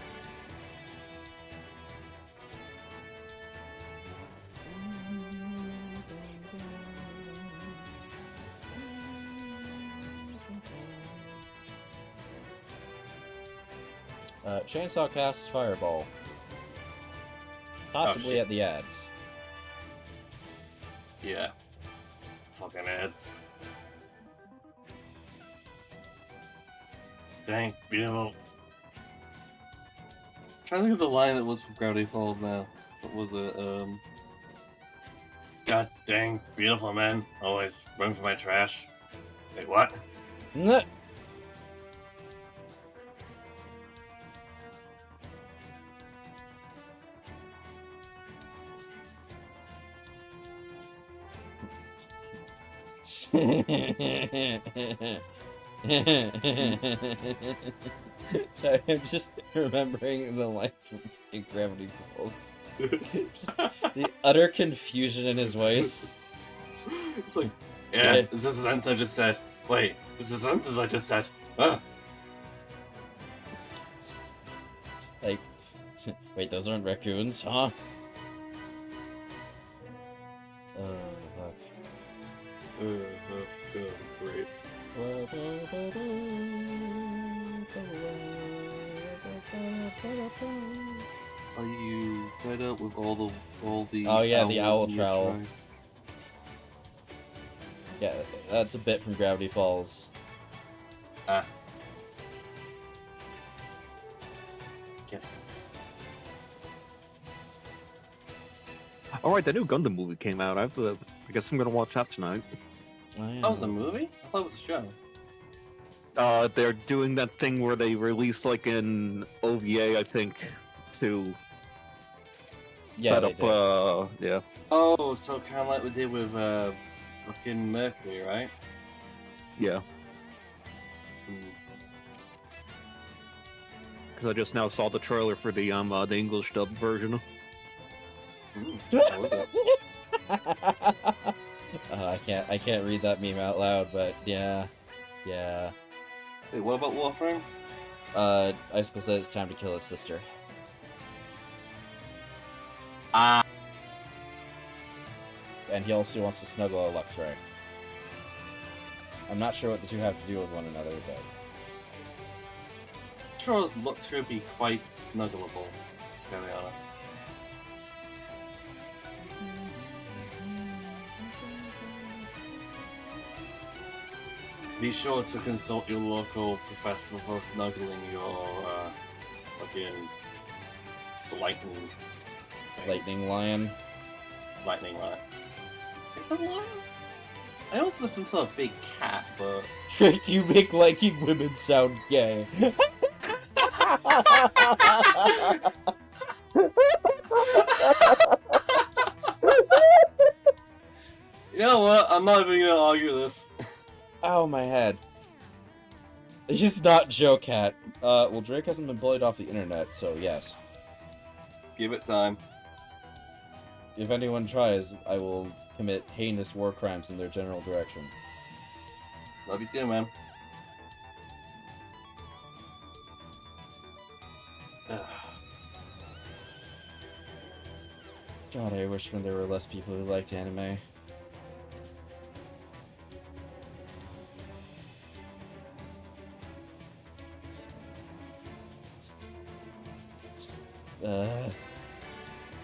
Chainsaw casts Fireball. Possibly shit. at the ads. Yeah. Fucking ads. Dang, beautiful. Trying to think of the line that was from Gravity Falls now. What was it? God dang, beautiful man. Always run for my trash. Wait, what? Nuh. Sorry, I'm just remembering the line from fucking Gravity Falls. Just the utter confusion in his voice. It's like, yeah, this is a sentence I just said. Wait, this is a sentence I just said. Ah. Like, wait, those aren't raccoons, huh? Fuck. That was great. Are you fed up with all the Oh yeah, the owls owl in your trowel. tribe? Yeah, that's a bit from Gravity Falls. Ah. Yeah. All right, the new Gundam movie came out. I guess I'm gonna watch that tonight. Oh, yeah. That was a movie? I thought it was a show. They're doing that thing where they release like an OVA, I think, to Yeah, set they up. did. Yeah. Oh, so kind of like we did with fucking Mercury, right? Yeah. Mm. Because I just now saw the trailer for the English dub version. What was it? I can't read that meme out loud, but yeah. Wait, what about Warframe? Icicle said it's time to kill his sister. Ah. And he also wants to snuggle a Luxray. I'm not sure what the two have to do with one another, but... Trolls look to be quite snuggleable, to be honest. Be sure to consult your local professor before snuggling your fucking lightning thing. Lightning Lion. Lightning lion. Is it a lion? I know it's some sort of big cat, but Trick, you make liking women sound gay. you know what? I'm not even gonna argue this. Ow, my head. He's not Joe Cat. Well, Drake hasn't been bullied off the internet, so yes. Give it time. If anyone tries, I will commit heinous war crimes in their general direction. Love you too, man. God, I wish when there were less people who liked anime.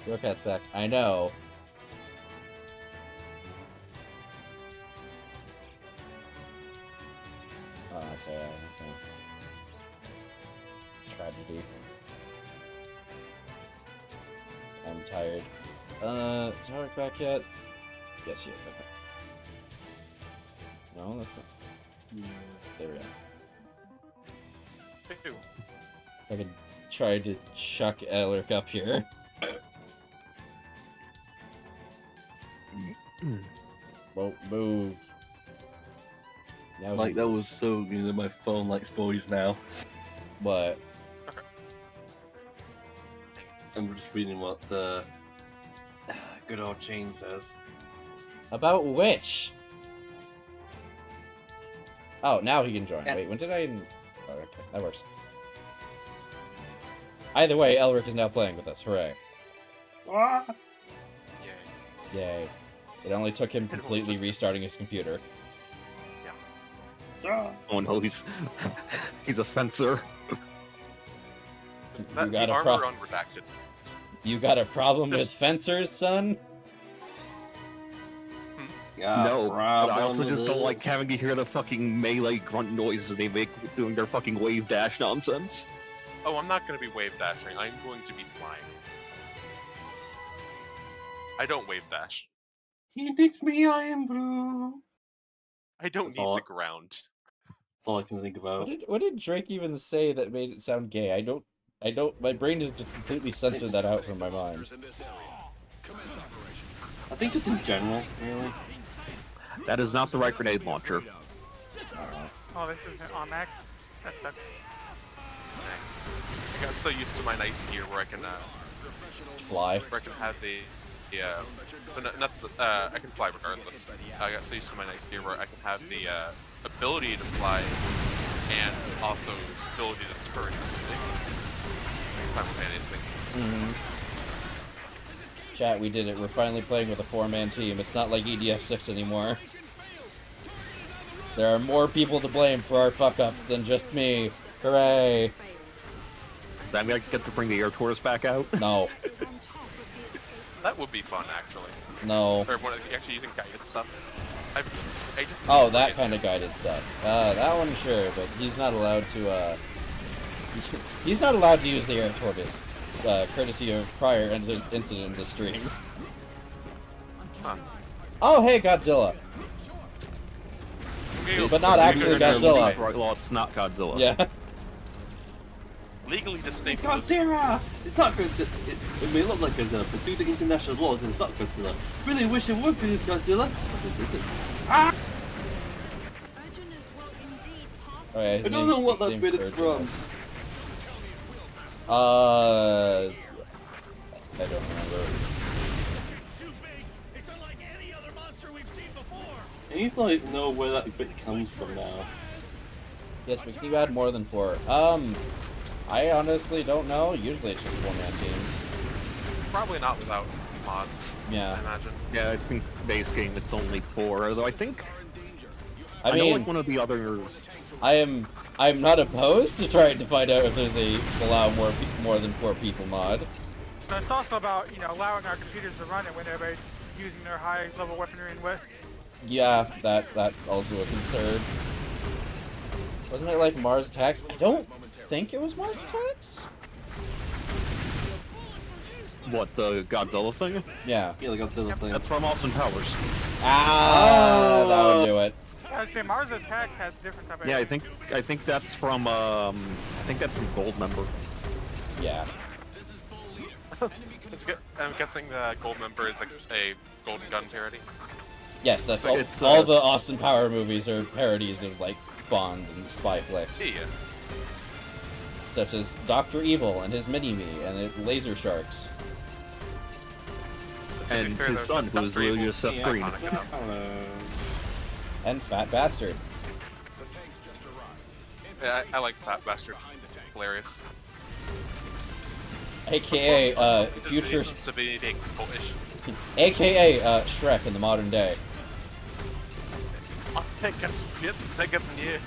Look at that. I know. Oh, that's okay. Tragedy. I'm tired. Is Howard back yet? Yes, he is. Okay. No, that's not. There we go. Ew. I could try to chuck Elric up here. Won't move. Now Like, that was so good that my phone likes boys now. What? I'm just reading what good old Chain says. About which? Oh, now he can join. Yeah. Wait, when did I... Oh, okay, that works. Either way, Elric is now playing with us. Hooray. Yay. Yay. It only took him completely restarting his computer. Oh no, he's a fencer. That, You got the a armor pro- unredacted. You got a problem with fencers, son? No, but I also just don't like having to hear the fucking melee grunt noises they make doing their fucking wave dash nonsense. Oh, I'm not going to be wave dashing. I'm going to be flying. I don't wave dash. He digs me, I am blue. I don't That's need all- the ground. That's all I can think about. What did Drake even say that made it sound gay? I don't. My brain has just completely censored that out from my mind. I think just in general, really. That is not the right grenade launcher. Oh, this isn't on Max. That sucks. I got so used to my nice gear where I can Fly. where I can have the I can fly regardless. I got so used to my nice gear where I can have the ability to fly and also ability to turn this thing simultaneously. Chat, we did it. We're finally playing with a 4-man team. It's not like EDF 6 anymore. There are more people to blame for our fuck-ups than just me. Hooray! Does that mean I get to bring the air tourist back out? No. That would be fun, actually. No. Or one of actually using guided stuff. I just Oh, that kind of guided stuff. That one, sure, but he's not allowed to, he's not allowed to use the air tortoise, courtesy of prior incident in the stream. Huh. Oh, hey, Godzilla. But not actually Godzilla. Right, well, it's not Godzilla. Yeah. Legally distinct. It's Godzilla! It's not Godzilla. It may look like Godzilla, but due to international laws, it's not Godzilla. Really wish it was Godzilla, but this isn't. Ah! Alright, I don't know what that bit is from. I don't remember. I need to like know where that bit comes from now. Yes, but can you add more than 4? I honestly don't know. Usually it's just 1-man teams. Probably not without mods. Yeah. I imagine. Yeah, I think base game it's only 4, although I think I know mean, like one of the other. I'm not opposed to trying to find out if there's a allow more than 4 people mod. So it's also about, allowing our computers to run it when everybody's using their high level weaponry and Yeah, that's also a concern. Wasn't it like Mars Attacks? I don't think it was Mars Attacks. What, the Godzilla thing? Yeah. Yeah, the Godzilla thing. That's from Austin Powers. Ah, that would do it. I'd say Mars Attack has different type of Yeah, I think that's from Gold Member. Yeah. I'm guessing the gold member is like a Golden Gun parody. Yes, that's all. It's, All the Austin Power movies are parodies of like Bond and spy flicks. Yeah. Such as Dr. Evil and his Mini-Me and Laser Sharks. And fair, his though, son, who is Dr. Evil Lilius Seth is Green. iconic enough. And Fat Bastard. Yeah, I like Fat Bastard. Hilarious. AKA, future... Reasons to be being Scottish. AKA, Shrek in the modern day. I think it's bigger than you.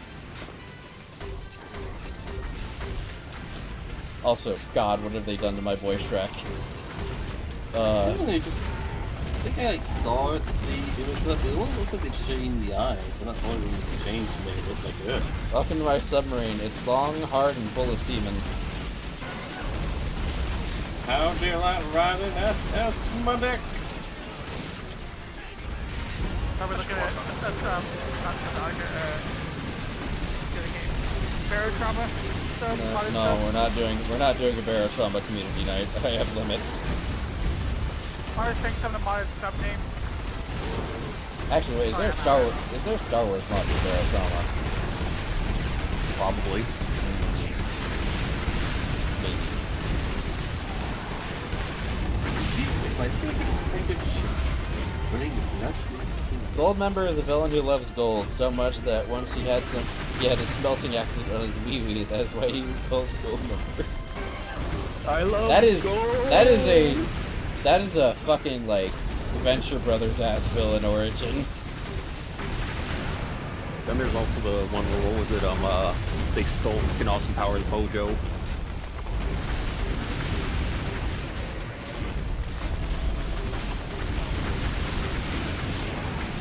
Also, God, what have they done to my boy Shrek? I think I saw it, the image of that. It almost looks like they changed the eyes, and that's the only reason they changed to make it look like good. Welcome to my submarine. It's long, hard, and full of semen. How do you like riding SS, my dick? Are we looking at Barotrauma stuff? No, we're not doing a Barotrauma community night. I have limits. I was thinking some of the modded sub names. Actually, wait, is there a Star Wars mod for Barotrauma? Probably. Maybe. This is my favorite kind of shit. Bring nuts. Gold Member is a villain who loves gold so much that once he had a smelting accident on his wee-wee. That's why he was called Gold Member. I love That is gold. that is a fucking like Venture Brothers ass villain origin. Then there's also the one where, what was it, they stole fucking Austin Powers Mojo.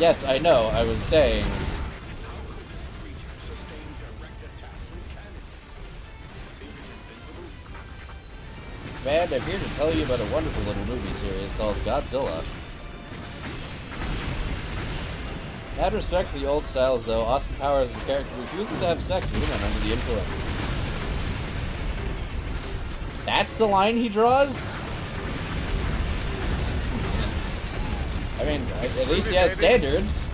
Yes, I know. I was saying. Man, I'm here to tell you about a wonderful little movie series called Godzilla. Mad respect for the old styles, though. Austin Powers as a character refuses to have sex with women under the influence. That's the line he draws? I mean, at least he has standards.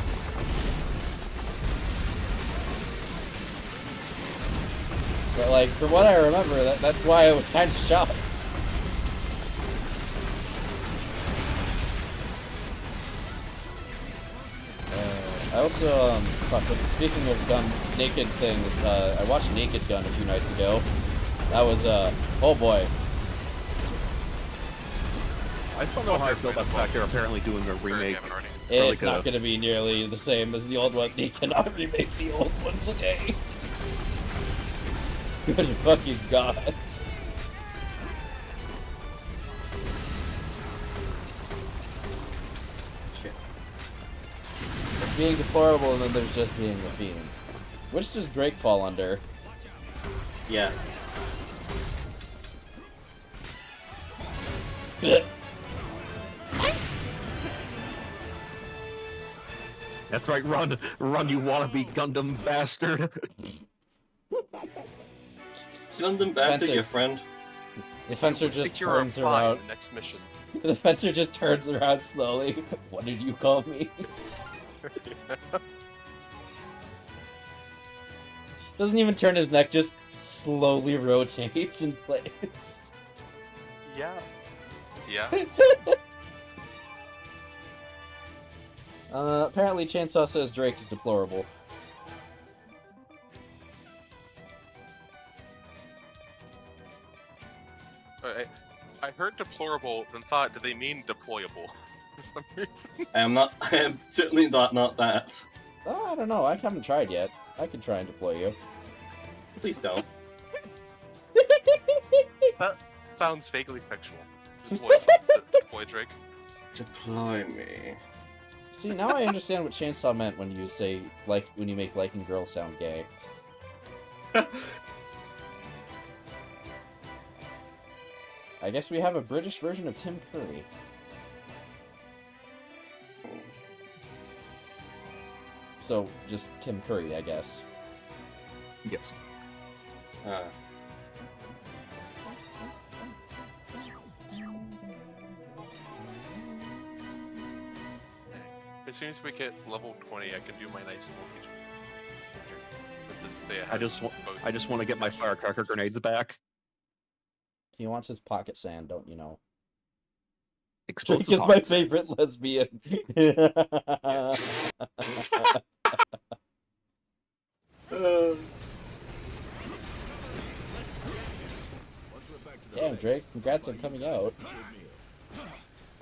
But, like, from what I remember, that's why I was kind of shocked. I also, speaking of naked things, I watched Naked Gun a few nights ago. That was, oh boy. I still know how I feel about the fact they're apparently doing a remake. It's not going to be nearly the same as the old one. They cannot remake the old one today. Good fucking god. Shit. There's being deplorable, and then there's just being a fiend. Which does Drake fall under? Yes. That's right, run! Run, you wannabe Gundam bastard! Gundam bastard, your friend. The fencer just turns around. Next mission. The fencer just turns around slowly. What did you call me? Doesn't even turn his neck, just slowly rotates in place. Yeah. Yeah. Apparently Chainsaw says Drake is deplorable. I heard deplorable and thought, did they mean deployable? For some reason. I am certainly not that. Oh, I don't know. I haven't tried yet. I can try and deploy you. Please don't. That sounds vaguely sexual. Deploy Drake. Deploy me. See, now I understand what Chainsaw meant when you say, like, when you make liking girls sound gay. I guess we have a British version of Tim Curry. So, just Tim Curry, I guess. Yes. As soon as we get level 20, I can do my nice mortgage. I just want to get my firecracker grenades back. He wants his pocket sand, don't you know? Explosive Drake is my favorite lesbian. Damn, Drake, congrats on coming out.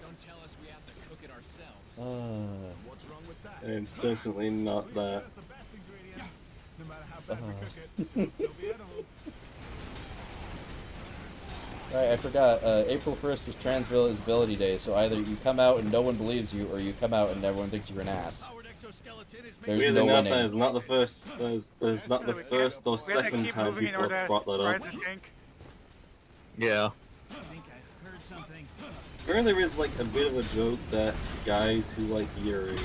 Don't tell us we have to cook it ourselves. What's wrong with that? I'm certainly not that. No matter how bad we cook it, it'll still be edible. Alright, I forgot. April 1st was Trans Visibility Day, so either you come out and no one believes you, or you come out and everyone thinks you're an ass. There's Weirdly no enough, winning. it's not the first. There's not the first or second time people have brought that up. Yeah. Apparently, there is like a bit of a joke that guys who like Yuri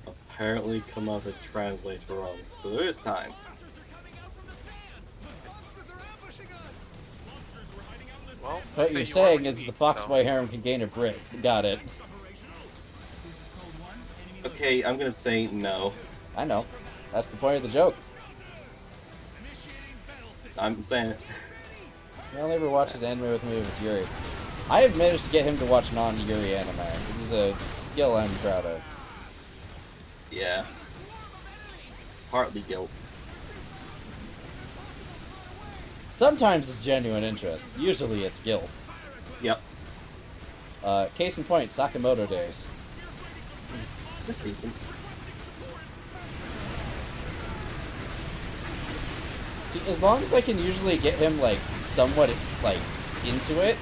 apparently come up as trans later on, so there is time. Well, What you're saying is the Foxboy harem can gain a brick. Got it. Okay, I'm gonna say no. I know. That's the point of the joke. I'm saying it. He only ever watches anime with me if it's Yuri. I have managed to get him to watch non-Yuri anime. This is a skill I'm proud of. Yeah. Partly guilt. Sometimes it's genuine interest. Usually it's guilt. Yep. Case in point, Sakamoto days. That's decent. See, as long as I can usually get him, like, somewhat, like, into it,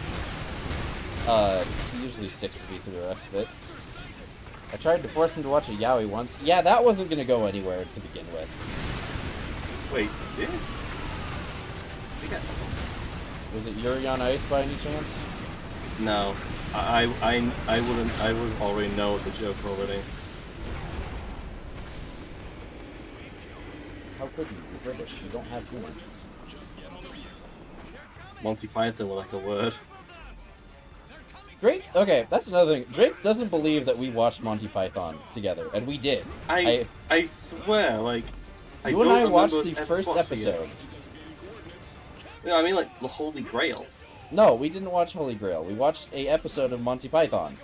he usually sticks with me through the rest of it. I tried to force him to watch a yaoi once. Yeah, that wasn't gonna go anywhere to begin with. Wait, did? Was it Yuri on Ice by any chance? No. I wouldn't. I would already know the joke already. How could you? You're British. You don't have humor. Monty Python were like a word. Drake, okay, that's another thing. Drake doesn't believe that we watched Monty Python together, and we did. I swear, like, you and I watched the first episode. No, I mean like the Holy Grail. No, we didn't watch Holy Grail. We watched a episode of Monty Python.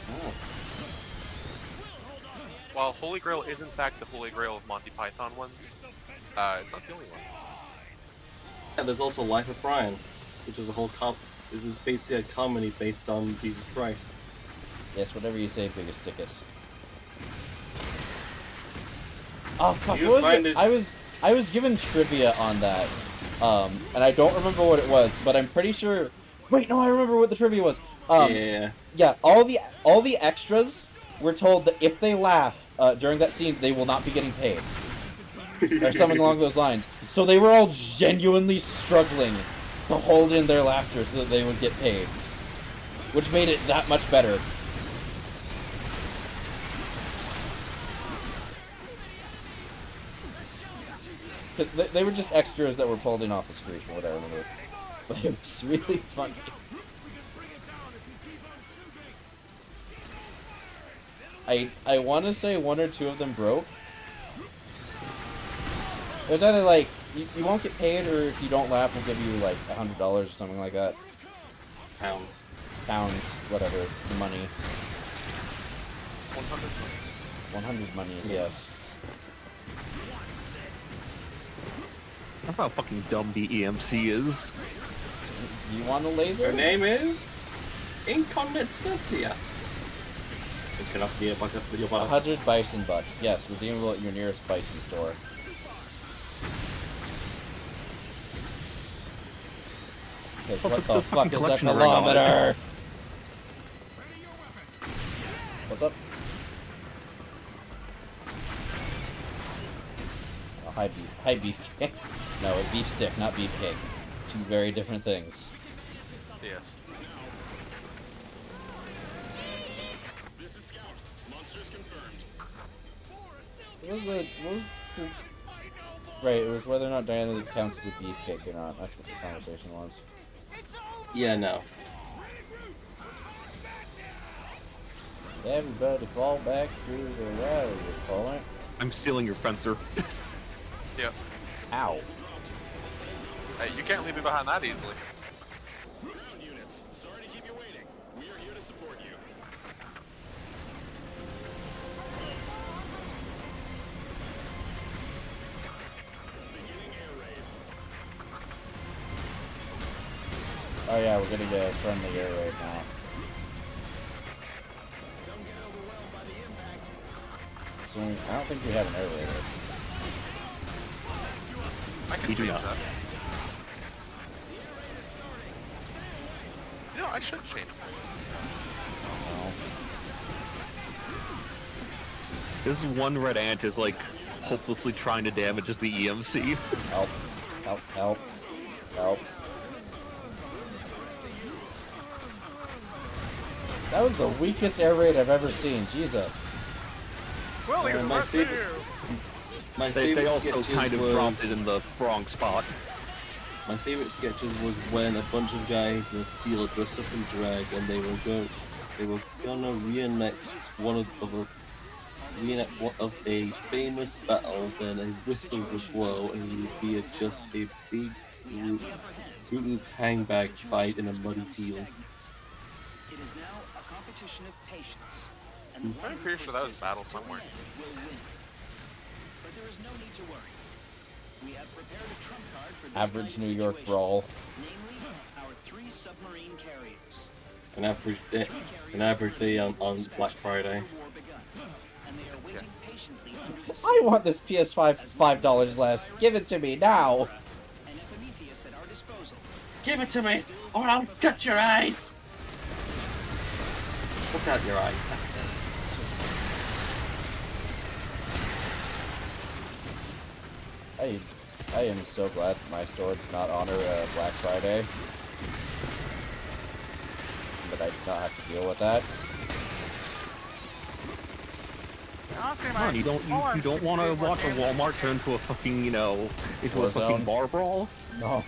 Oh. While Holy Grail is in fact the Holy Grail of Monty Python ones, it's not the only one. Yeah, there's also Life of Brian, which is a whole This is basically a comedy based on Jesus Christ. Yes, whatever you say, biggest dickus. Oh fuck! What was it? I was given trivia on that, and I don't remember what it was, but I'm pretty sure. Wait, no, I remember what the trivia was. Yeah. Yeah, all the extras were told that if they laugh during that scene, they will not be getting paid, or something along those lines. So they were all genuinely struggling to hold in their laughter so that they would get paid, which made it that much better. They were just extras that were pulled in off the screen, from what I remember. But it was really funny. I want to say one or two of them broke. It was either like, you won't get paid, or if you don't laugh, we'll give you like $100 or something like that. Pounds. Pounds, whatever, money. 100 monies. 100 monies, yes. That's how fucking dumb the EMC is. You want a laser? Her name is Incontinentia. 100 bison bucks. Yes, redeemable at your nearest bison store. Because what the fuck is a kilometer? What's up? Oh, high beef cake. No, a beef stick, not beefcake. Two very different things. Yes. This is Scout. Monsters confirmed. What was the... Right, it was whether or not Diana counts as a beefcake or not. That's what the conversation was. Yeah, no. Everybody fall back through the rally, you call it. I'm stealing your fencer. Yep. Ow. Hey, you can't leave me behind that easily. Ground units, sorry to keep you waiting. We are here to support you. Beginning air raid. Oh yeah, we're getting a friendly air raid now. Don't get overwhelmed by the impact. So, I don't think we have an air raid. I can We do change not. that. You know, I should change that. This one red ant is like hopelessly trying to damage the EMC. Help. Help. Help. Help. That was the weakest air raid I've ever seen. Jesus. Well, my favorite. My favorite They also sketches kind of was, dropped it in the wrong spot. My favorite sketches was when a bunch of guys in the field dressed up in drag and they were gonna reenact one of a famous battle. Then a whistle would blow and it would be just a big group hang-bag fight in a muddy field. It is now a competition of patience. I'm pretty sure that was battle somewhere. But there is no need to worry. We have prepared a trump card for this Average kind of New York situation. brawl. Namely, our 3 submarine carriers. An average day on Black Friday. And they are waiting patiently under the I want this PS5 $5 less. Give it to me now. and Epimetheus at our disposal. Give it to me, or I'll cut your eyes. Look out your eyes, that's it. I am so glad my store does not honor Black Friday. But I did not have to deal with that. Honestly, Come on, you don't want to watch a Walmart turn to a fucking, into a fucking Warzone. bar brawl? No,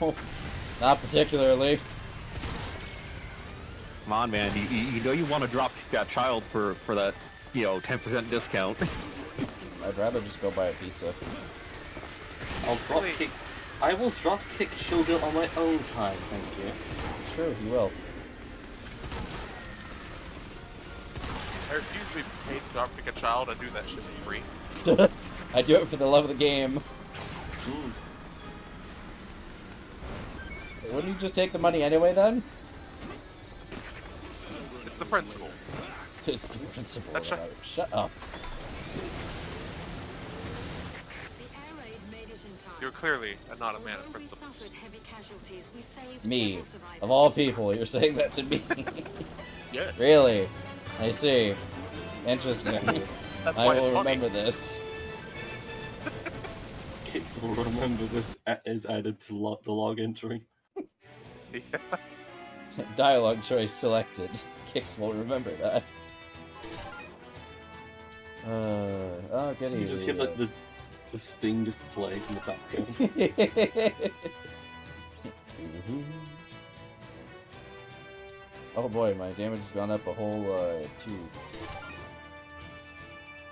not particularly. Come on, man, you know you want to drop that child for that, 10% discount. I'd rather just go buy a pizza. I will drop kick children on my own time, thank you. Sure, you will. I refuse to be paid to dropkick a child. I do that shit for free. I do it for the love of the game. Wouldn't you just take the money anyway, then? It's the principle. It's the principle. That's Shut up. You're clearly not a man of principles. Me, of all people, you're saying that to me. Yes. Really? I see. Interesting. That's I why will it's funny. remember this. Kids will remember this is added to the log entry. Yeah. Dialogue choice selected. Kix will remember that. Oh, goody. You just hear the sting just plays in the background. Oh boy, my damage has gone up a whole 2.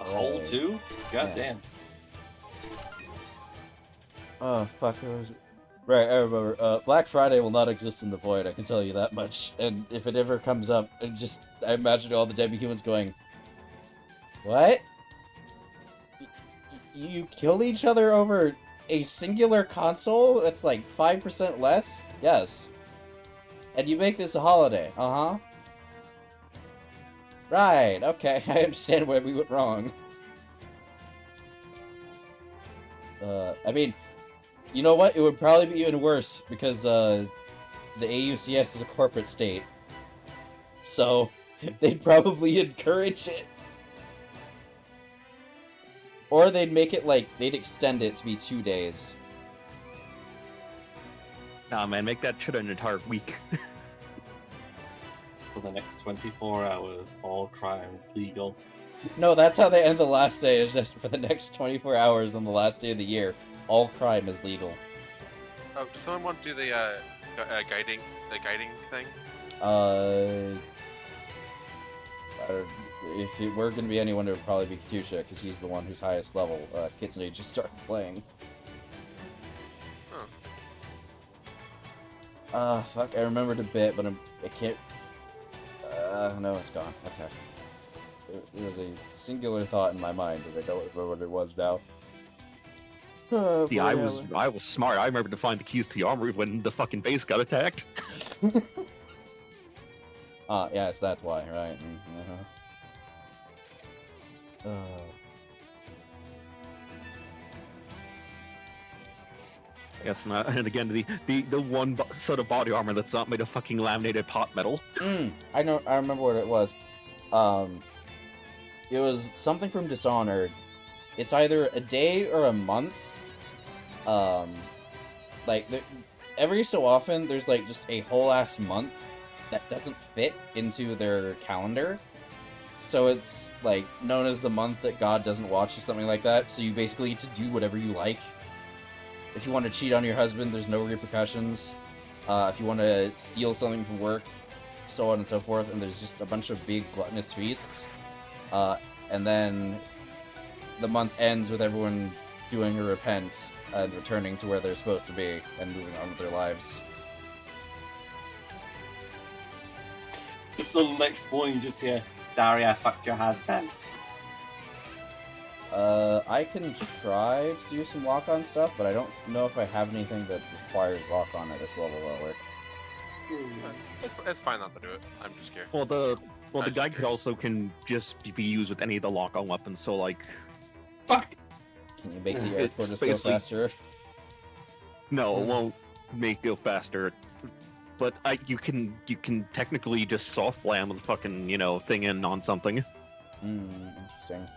A whole 2? God damn. Oh fuck, right, I remember. Black Friday will not exist in the void, I can tell you that much. And if it ever comes up, I imagine all the dead humans going, what? You killed each other over a singular console that's like 5% less? Yes. And you make this a holiday? Uh-huh. Right, okay, I understand where we went wrong. I mean, you know what? It would probably be even worse because the AUCS is a corporate state. So, they'd probably encourage it. Or they'd make it they'd extend it to be 2 days. Nah, man, make that shit an entire week. For the next 24 hours, all crimes legal. No, that's how they end the last day, is just for the next 24 hours on the last day of the year, all crime is legal. Oh, does someone want to do the guiding thing? If it were going to be anyone, it would probably be Katusha, because he's the one who's highest level. Kitsune just started playing. Huh. Fuck, I remembered a bit, but I can't... no, it's gone. Okay. It was a singular thought in my mind, but I don't remember what it was now. Yeah, I was smart. I remember to find the keys to the armory when the fucking base got attacked. Yes, that's why, right. Yes, and again, the one sort of body armor that's not made of fucking laminated pot metal. I remember what it was. It was something from Dishonored. It's either a day or a month. Every so often, there's just a whole ass month that doesn't fit into their calendar. So it's known as the month that God doesn't watch or something like that. So you basically get to do whatever you like. If you want to cheat on your husband, there's no repercussions. If you want to steal something from work, so on and so forth, and there's just a bunch of big gluttonous feasts. And then the month ends with everyone doing a repent and returning to where they're supposed to be and moving on with their lives. Just on the next morning, you just hear, "Sorry, I fucked your husband." I can try to do some lock-on stuff, but I don't know if I have anything that requires lock-on at this level at work. It's fine not to do it. I'm just scared. Well, the guide could also just be used with any of the lock-on weapons. So fuck. Can you make the air It's just go faster? No, it won't make it go faster. but you can technically just soft land the fucking thing in on something. Interesting.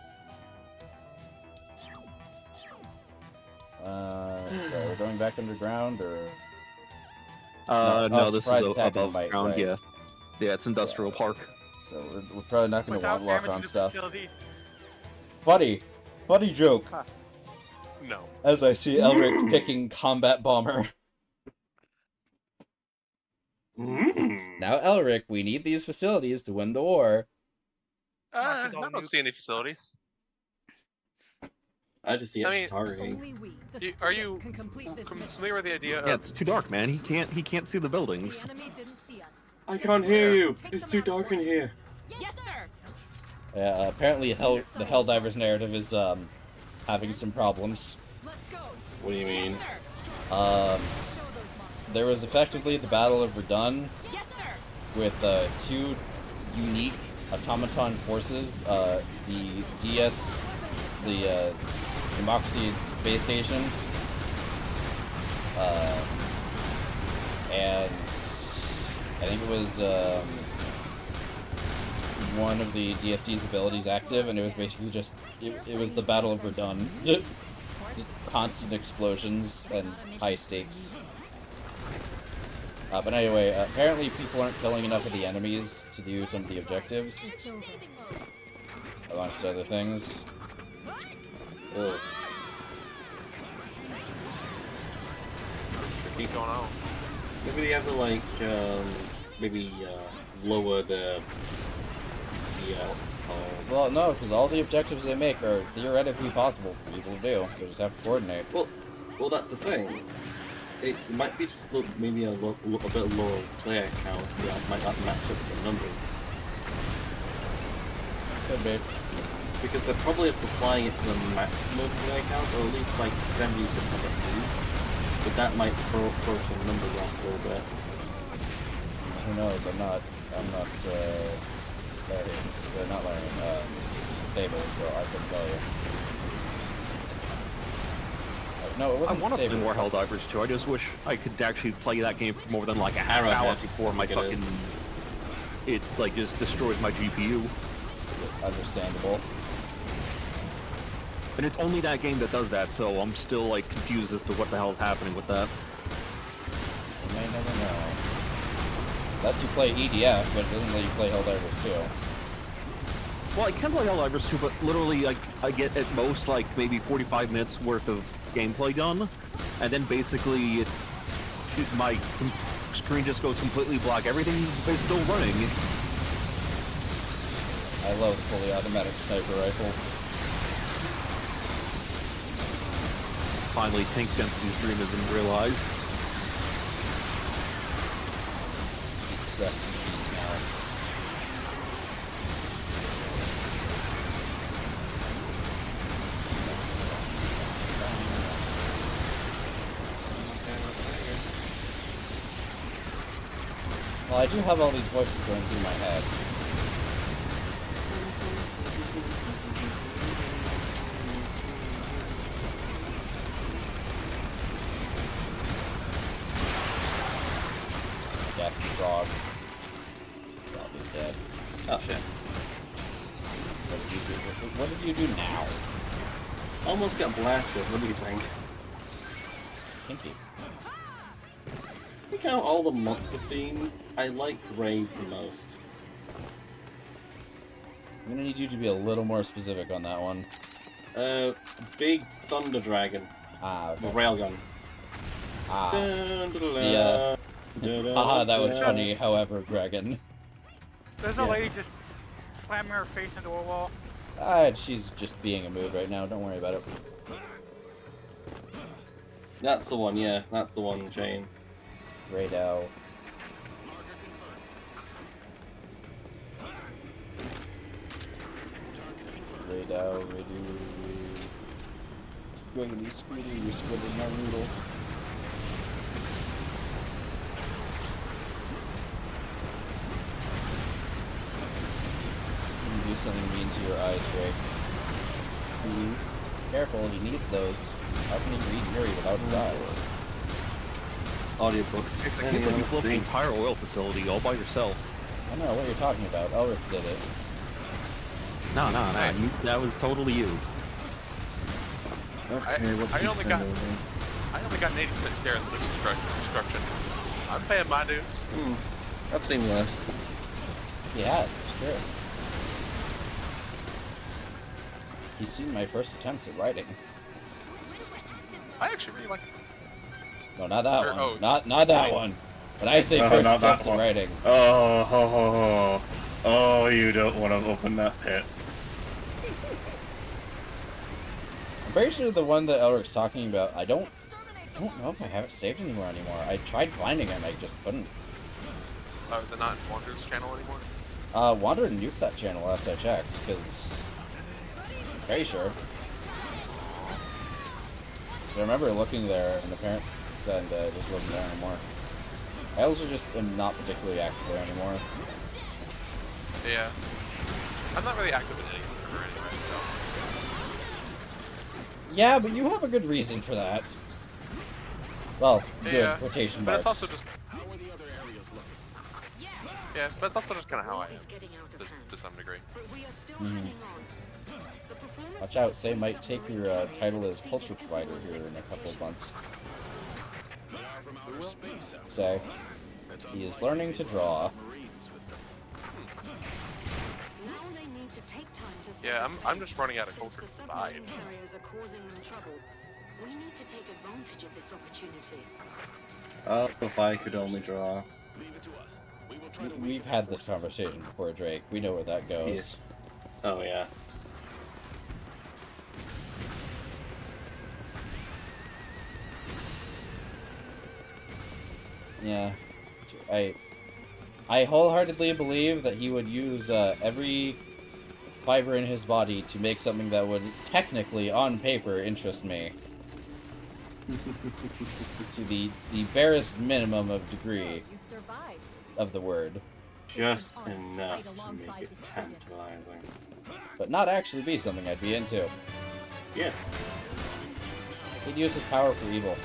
So we're going back underground, or? No, this is surprise attack above might, ground. right. Yeah, it's industrial park. So we're probably not going to Without want lock damaging on the stuff. facilities. Funny joke. Huh. No. As I see Elric picking combat bomber. Now, Elric, we need these facilities to win the war. I don't see any facilities. I just see it I mean, targeting. Only we, the Are Spirit, you can complete this mission. familiar with the idea Yeah, of... it's too dark, man. He can't see the buildings. The enemy didn't see us. I can't hear you. Take It's them too out dark in once. here. Yes, sir. Yeah, apparently the Helldivers narrative is having some problems. Let's go. What do you mean? Yes, sir. There was effectively the Battle of Verdun Yes, sir. with two unique automaton forces, the DS, the Democracy Space Station, and I think it was one of the DST's abilities active, and it was basically just, it was the Battle of Verdun. Just constant explosions and high stakes. But anyway, apparently people aren't killing enough of the enemies to do some of the objectives, amongst other things. Ugh. Keep going on. Maybe they have to like lower the what's it called? Well, no, because all the objectives they make are theoretically possible for people to do. They just have to coordinate. Well, that's the thing. It might be just maybe a bit lower player count. That might not match up with the numbers. Could be. Because they're probably applying it to the maximum player count, or at least like 70% at least. But that might throw some numbers off a little bit. Who knows? I'm not learning tables, so I couldn't tell you. No, it I wasn't want to play Saber. more Helldivers too. I just wish I could actually play that game for more than like a half Arrowhead, hour before my I think it fucking is. it like just destroys my GPU. Understandable. And it's only that game that does that, so I'm still like confused as to what the hell is happening with that. You may never know. Lets you play EDF, but it doesn't let you play Helldivers 2. Well, I can play Helldivers 2, but literally like I get at most like maybe 45 minutes worth of gameplay done, and then basically my screen just goes completely black. Everything is still running. I love the fully automatic sniper rifle. Finally, Tank Dempsey's dream has been realized. Rest in peace now. Well, I do have all these voices going through my head. Death frog. Frog is dead. Oh shit. What did you do now? Almost got blasted. What do you think? Kinky. I think out of all the monster themes, I like Ray's the most. I'm gonna need you to be a little more specific on that one. Big Thunder Dragon. Ah, The okay. railgun. Ah. Dun, dun, dun, Yeah. dun, dun, Haha, that was dun. funny, however, Dragon. There's a lady just slamming her face into a wall. She's just being a mood right now, don't worry about it. That's the one, yeah. That's the one, Jane. Radau. Radau, Radu. Squiggly, squiggly, squiggly, my noodle. Do something mean to your eyes, Greg. Careful, he needs those. How can he read Yuri without his eyes? audiobooks. It's like Anyway, you let's blew up the see. entire oil facility all by yourself. I don't know what you're talking about. Elric did it. No, that was totally you. Okay, what I did you only send got over? I only got an 80% share of this destruction. I'm paying my dues. I've seen less. Yeah, it's true. He's seen my first attempts at writing. I actually really like it. No, not that Or- one. oh, not that one. When I say Oh, first not that attempts at one. writing. Oh, you don't want to open that pit. I'm pretty sure the one that Elric's talking about, I don't know if I have it saved anymore. I tried finding it and I just couldn't. Oh, is it not in Wander's channel anymore? Wander nuked that channel last I checked, because I'm pretty sure. So I remember looking there and apparently then it just wasn't there anymore. I also just am not particularly active there anymore. Yeah. I'm not really active in any server anyway, so. Yeah, but you have a good reason for that. Well, good Yeah, quotation but marks. it's also just. Yeah, but that's also just kind of how I am, to some degree. Watch out, Say might take your title as culture provider here in a couple of months. Say, he is learning to draw. Yeah, I'm just running out of culture to buy. We need to take advantage of this opportunity. Oh, if I could only draw. We've had this conversation before, Drake. We know where that goes. Yes. Oh, yeah. Yeah. I wholeheartedly believe that he would use every fiber in his body to make something that would technically, on paper, interest me. To the barest minimum of degree of the word. Just enough to make it tantalizing. But not actually be something I'd be into. Yes. He'd use his power for evil.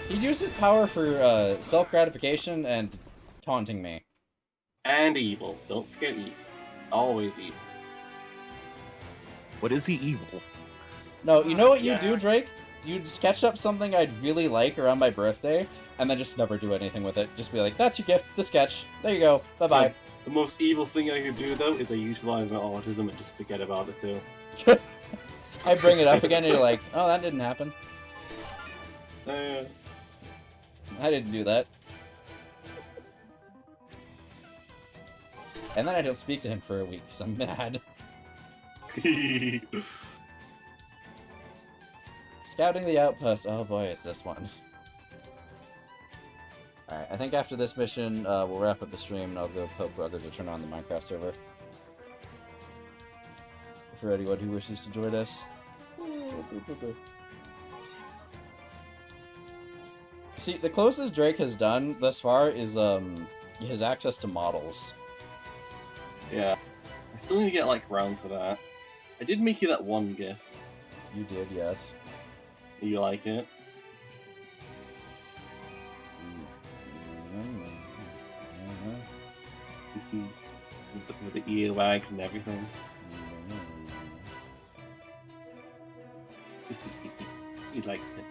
He'd use his power for self-gratification and taunting me. And evil. Don't forget evil. Always evil. What is he evil? No, you know what you Yes. do, Drake? You'd sketch up something I'd really like around my birthday, and then just never do anything with it. Just be like, that's your gift, the sketch. There you go. Bye-bye. Yeah. The most evil thing I could do, though, is I utilize my autism and just forget about it, too. I bring it up again, and you're like, oh, that didn't happen. I didn't do that. And then I don't speak to him for a week, because I'm mad. Scouting the outpost. Oh boy, it's this one. Alright, I think after this mission, we'll wrap up the stream and I'll go poke Brother to turn on the Minecraft server. For anyone who wishes to join us. See, the closest Drake has done thus far is his access to models. Yeah. I still need to get, like, round to that. I did make you that one GIF. You did, yes. You like it? With the earwags and everything. He likes it.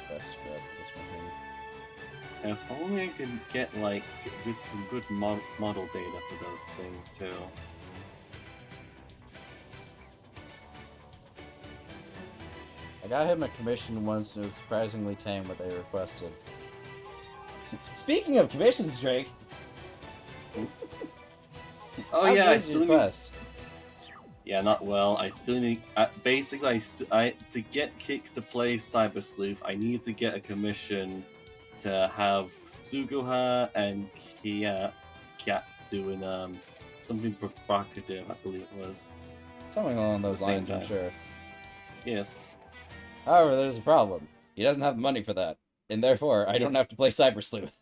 Best grab this one here. If only I could get, like, with some good model data for those things, too. I got him a commission once and it was surprisingly tame what they requested. Speaking of commissions, Drake! Oh How yeah, good I is still your need... quest? Yeah, not well. I still need... basically, to get Kicks to play Cyber Sleuth, I need to get a commission to have Suguha and Kat doing something provocative, I believe it was. Something along those At the same lines, I'm time. sure. Yes. However, there's a problem. He doesn't have the money for that. And therefore, I don't have to play Cyber Sleuth.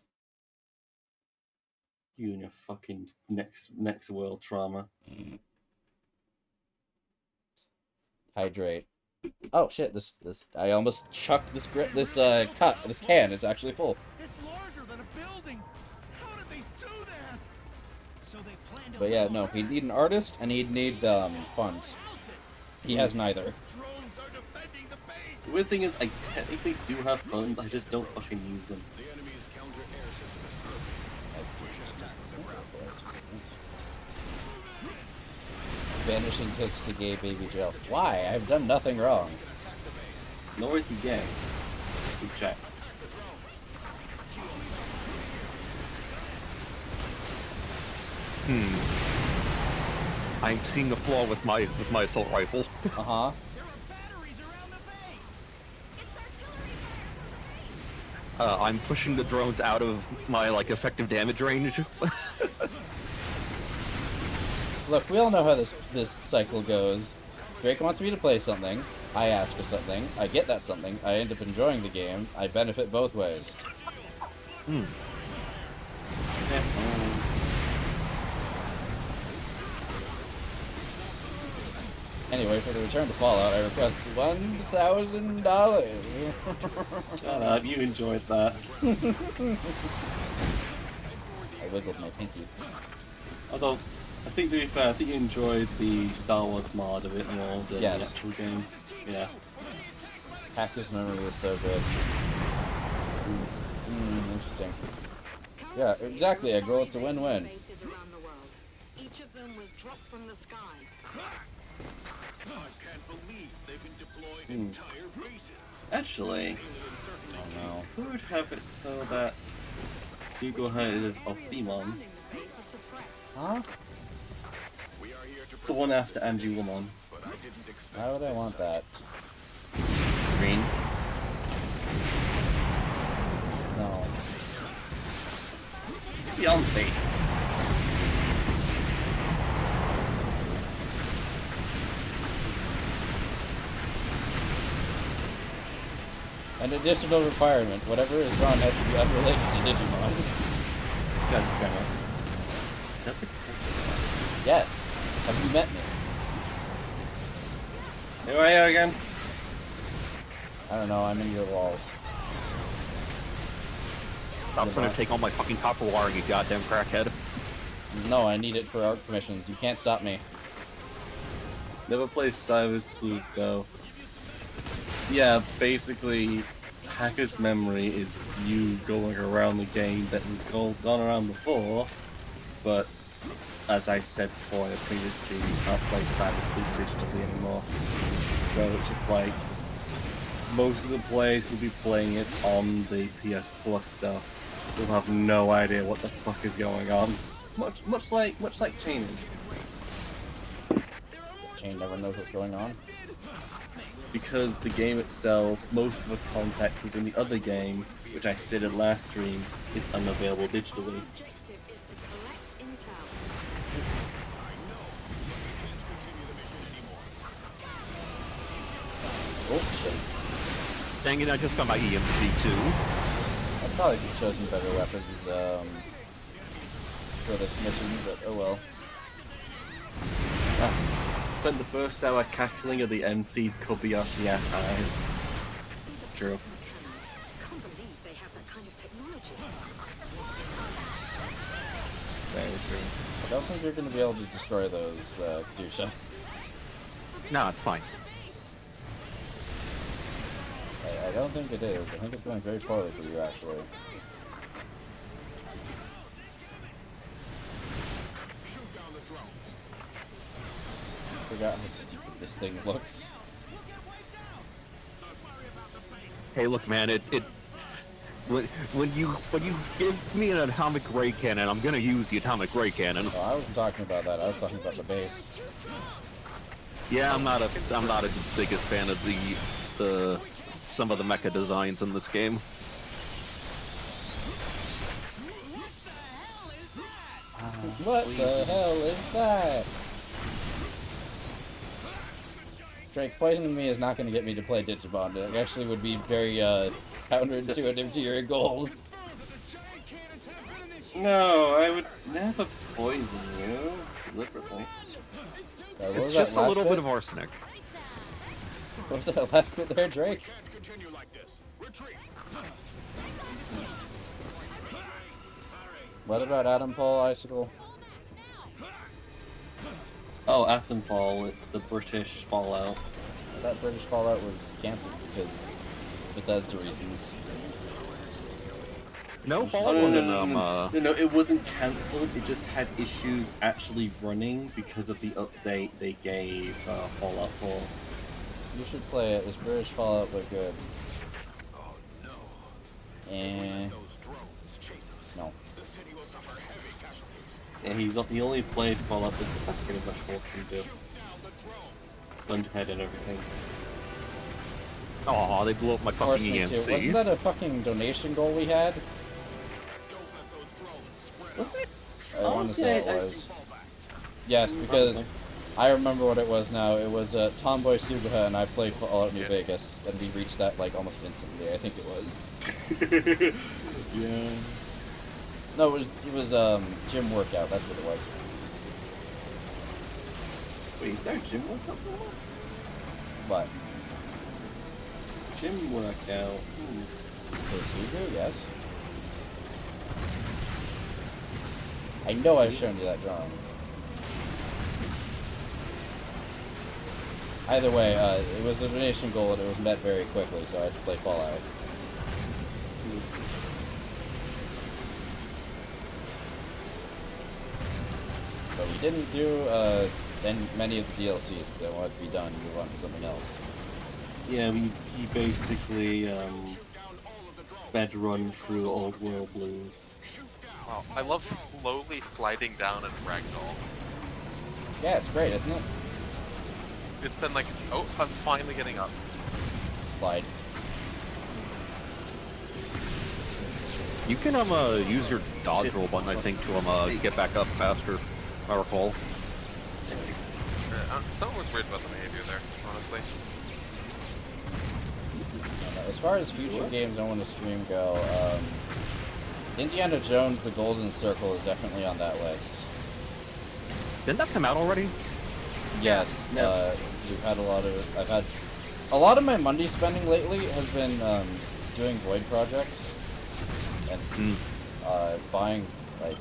You and your fucking next world trauma. Hydrate. Oh shit! This I almost chucked this can. It's actually full. It's larger than a building. How did they do that? So they planned to But yeah, no, he'd need an artist and he'd need funds. He has neither. The weird thing is, I technically do have funds, I just don't fucking use them. The enemy's counter-air system is perfect. We should attack from the ground. Banishing pigs to gay baby jail. Why? I've done nothing wrong. Nor is he gay. Good check. I'm seeing a flaw with my assault rifle. Uh-huh. I'm pushing the drones out of my effective damage range. Look, we all know how this cycle goes. Drake wants me to play something. I ask for something. I get that something. I end up enjoying the game. I benefit both ways. Anyway, for the return to Fallout, I request $1,000. Shut up, you enjoyed that. I wiggled my pinky. Although, I think to be fair, I think you enjoyed the Star Wars mod a bit more than the actual game. Yeah. Hacker's memory was so good. Interesting. Yeah, exactly. A girl, it's a win-win. Each of them was dropped from the sky. I can't believe they've been deployed entire bases. Actually, Oh who would have it so that Zuko is of Themon? Huh? The one after Angie Woman. Why would I want that? Green. No. Beyonce. An additional requirement. Whatever is drawn has to be unrelated to Digimon. God damn it. Yes. Have you met me? Here I am again. I don't know, I'm in your walls. I'm trying to take all my fucking copper wiring, you goddamn crackhead. No, I need it for art permissions. You can't stop me. Never played Cyber Sleuth though. Yeah, basically, Hacker's Memory is you going around the game that was gone around before, but as I said before in a previous stream, you can't play Cyber Sleuth digitally anymore. So it's just like, most of the players who'll be playing it on the PS Plus stuff will have no idea what the fuck is going on. Much like Chain is. Chain never knows what's going on. Because the game itself, most of the context was in the other game, which I stated last stream, is unavailable digitally. Oh shit. Dang it, I just got my EMC too. I probably could have chosen better weapons for this mission, but oh well. Spent the first hour cackling at the MC's Kobayashi ass eyes. True. Very true. I don't think you're going to be able to destroy those, Dusha. No, it's fine. I don't think it is. I think it's going very poorly for you, actually. I forgot how stupid this thing looks. Hey, look, man, when you give me an atomic ray cannon, I'm gonna use the atomic ray cannon. Oh, I wasn't talking about that. I was talking about the base. Yeah, I'm not a biggest fan of the some of the mecha designs in this game. What the hell is that? Drake, poisoning me is not going to get me to play Digimon. It actually would be very counterintuitive to your goals. No, I would never poison you deliberately. It's just a little bit of arsenic. What was that last bit there, Drake? Can't continue like this. Retreat. What about Adam Paul Icicle? Oh, Atomfall, it's the British Fallout. That British Fallout was cancelled because Bethesda reasons. No, Oh, Fallout no, it wasn't cancelled, it just had issues actually running because of the update they gave Fallout 4. You should play it. It's British Fallout, but good. Oh no. And Those drones chase us. no. The city will suffer heavy casualties. Yeah, he only played Fallout because I pretty much forced him to. Shoot down the drone. Gun to head and everything. Aw, they blew up my Force fucking me too. Wasn't EMC. that a fucking donation goal we had? Don't let those drones spread Was out. it? I want to say it I- was. Yes, because I remember what it was now. It was Tomboy Subaha and I played Fallout New Vegas, and we reached that like almost instantly. I think it was. Yeah. No, it was gym workout. That's what it was. Wait, is there a gym workout somewhere? What? Gym workout. For Subaru, yes. I know I've shown you that drawing. Either way, it was a donation goal and it was met very quickly, so I had to play Fallout. But we didn't do many of the DLCs because I wanted to be done and move on to something else. Yeah, he basically bed run through Old World Blues. Wow, I love slowly sliding down in Ragdoll. Yeah, it's great, isn't it? It's been like, oh, I'm finally getting up. Slide. You can use your dodge roll button, I think, to get back up faster. If I recall. Something was weird about the behavior there, honestly. As far as future games I want to stream go, Indiana Jones: The Golden Circle is definitely on that list. Didn't that come out already? Yes. No. I've had a lot of my money spending lately has been doing void projects and buying like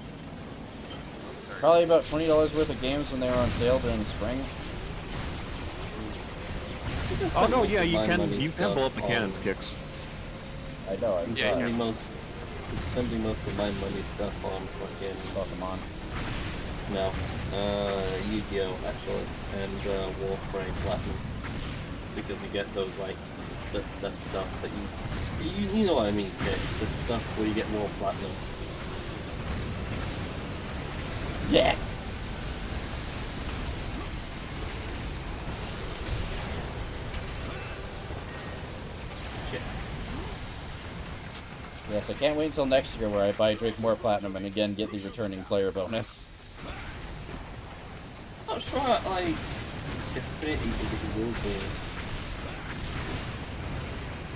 probably about $20 worth of games when they were on sale during the spring. Oh no, yeah, you can blow up the cannons, Kicks. I know. I'm spending most of my money stuff on fucking Pokemon. No, Yu-Gi-Oh actually, and Warframe Platinum, because you get those like that stuff that you know what I mean, Kicks. The stuff where you get more platinum. Yeah. Shit. Yes, I can't wait until next year where I buy Drake more platinum and again get the returning player bonus. Not sure, like Infinity will be.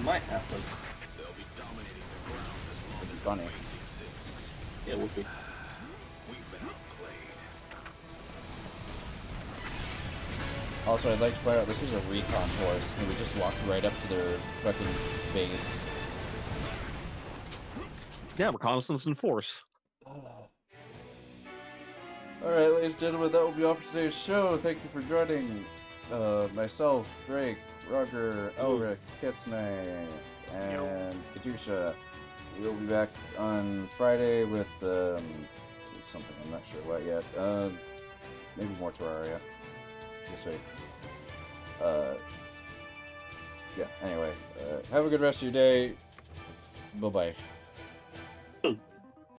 Might happen. They'll be dominating the ground as long It'd be as funny. the base exists. Yeah, it would be. We've been outplayed. Also, I'd like to point out this was a recon force, and we just walked right up to their fucking base. Yeah, reconnaissance and force. Alright, ladies and gentlemen, that will be all for today's show. Thank you for joining myself, Drake, Roger, Elric, Kitsune, and Katusha. We'll be back on Friday with something, I'm not sure what yet. Maybe more Terraria. This week. Yeah, anyway. Have a good rest of your day. Bye-bye.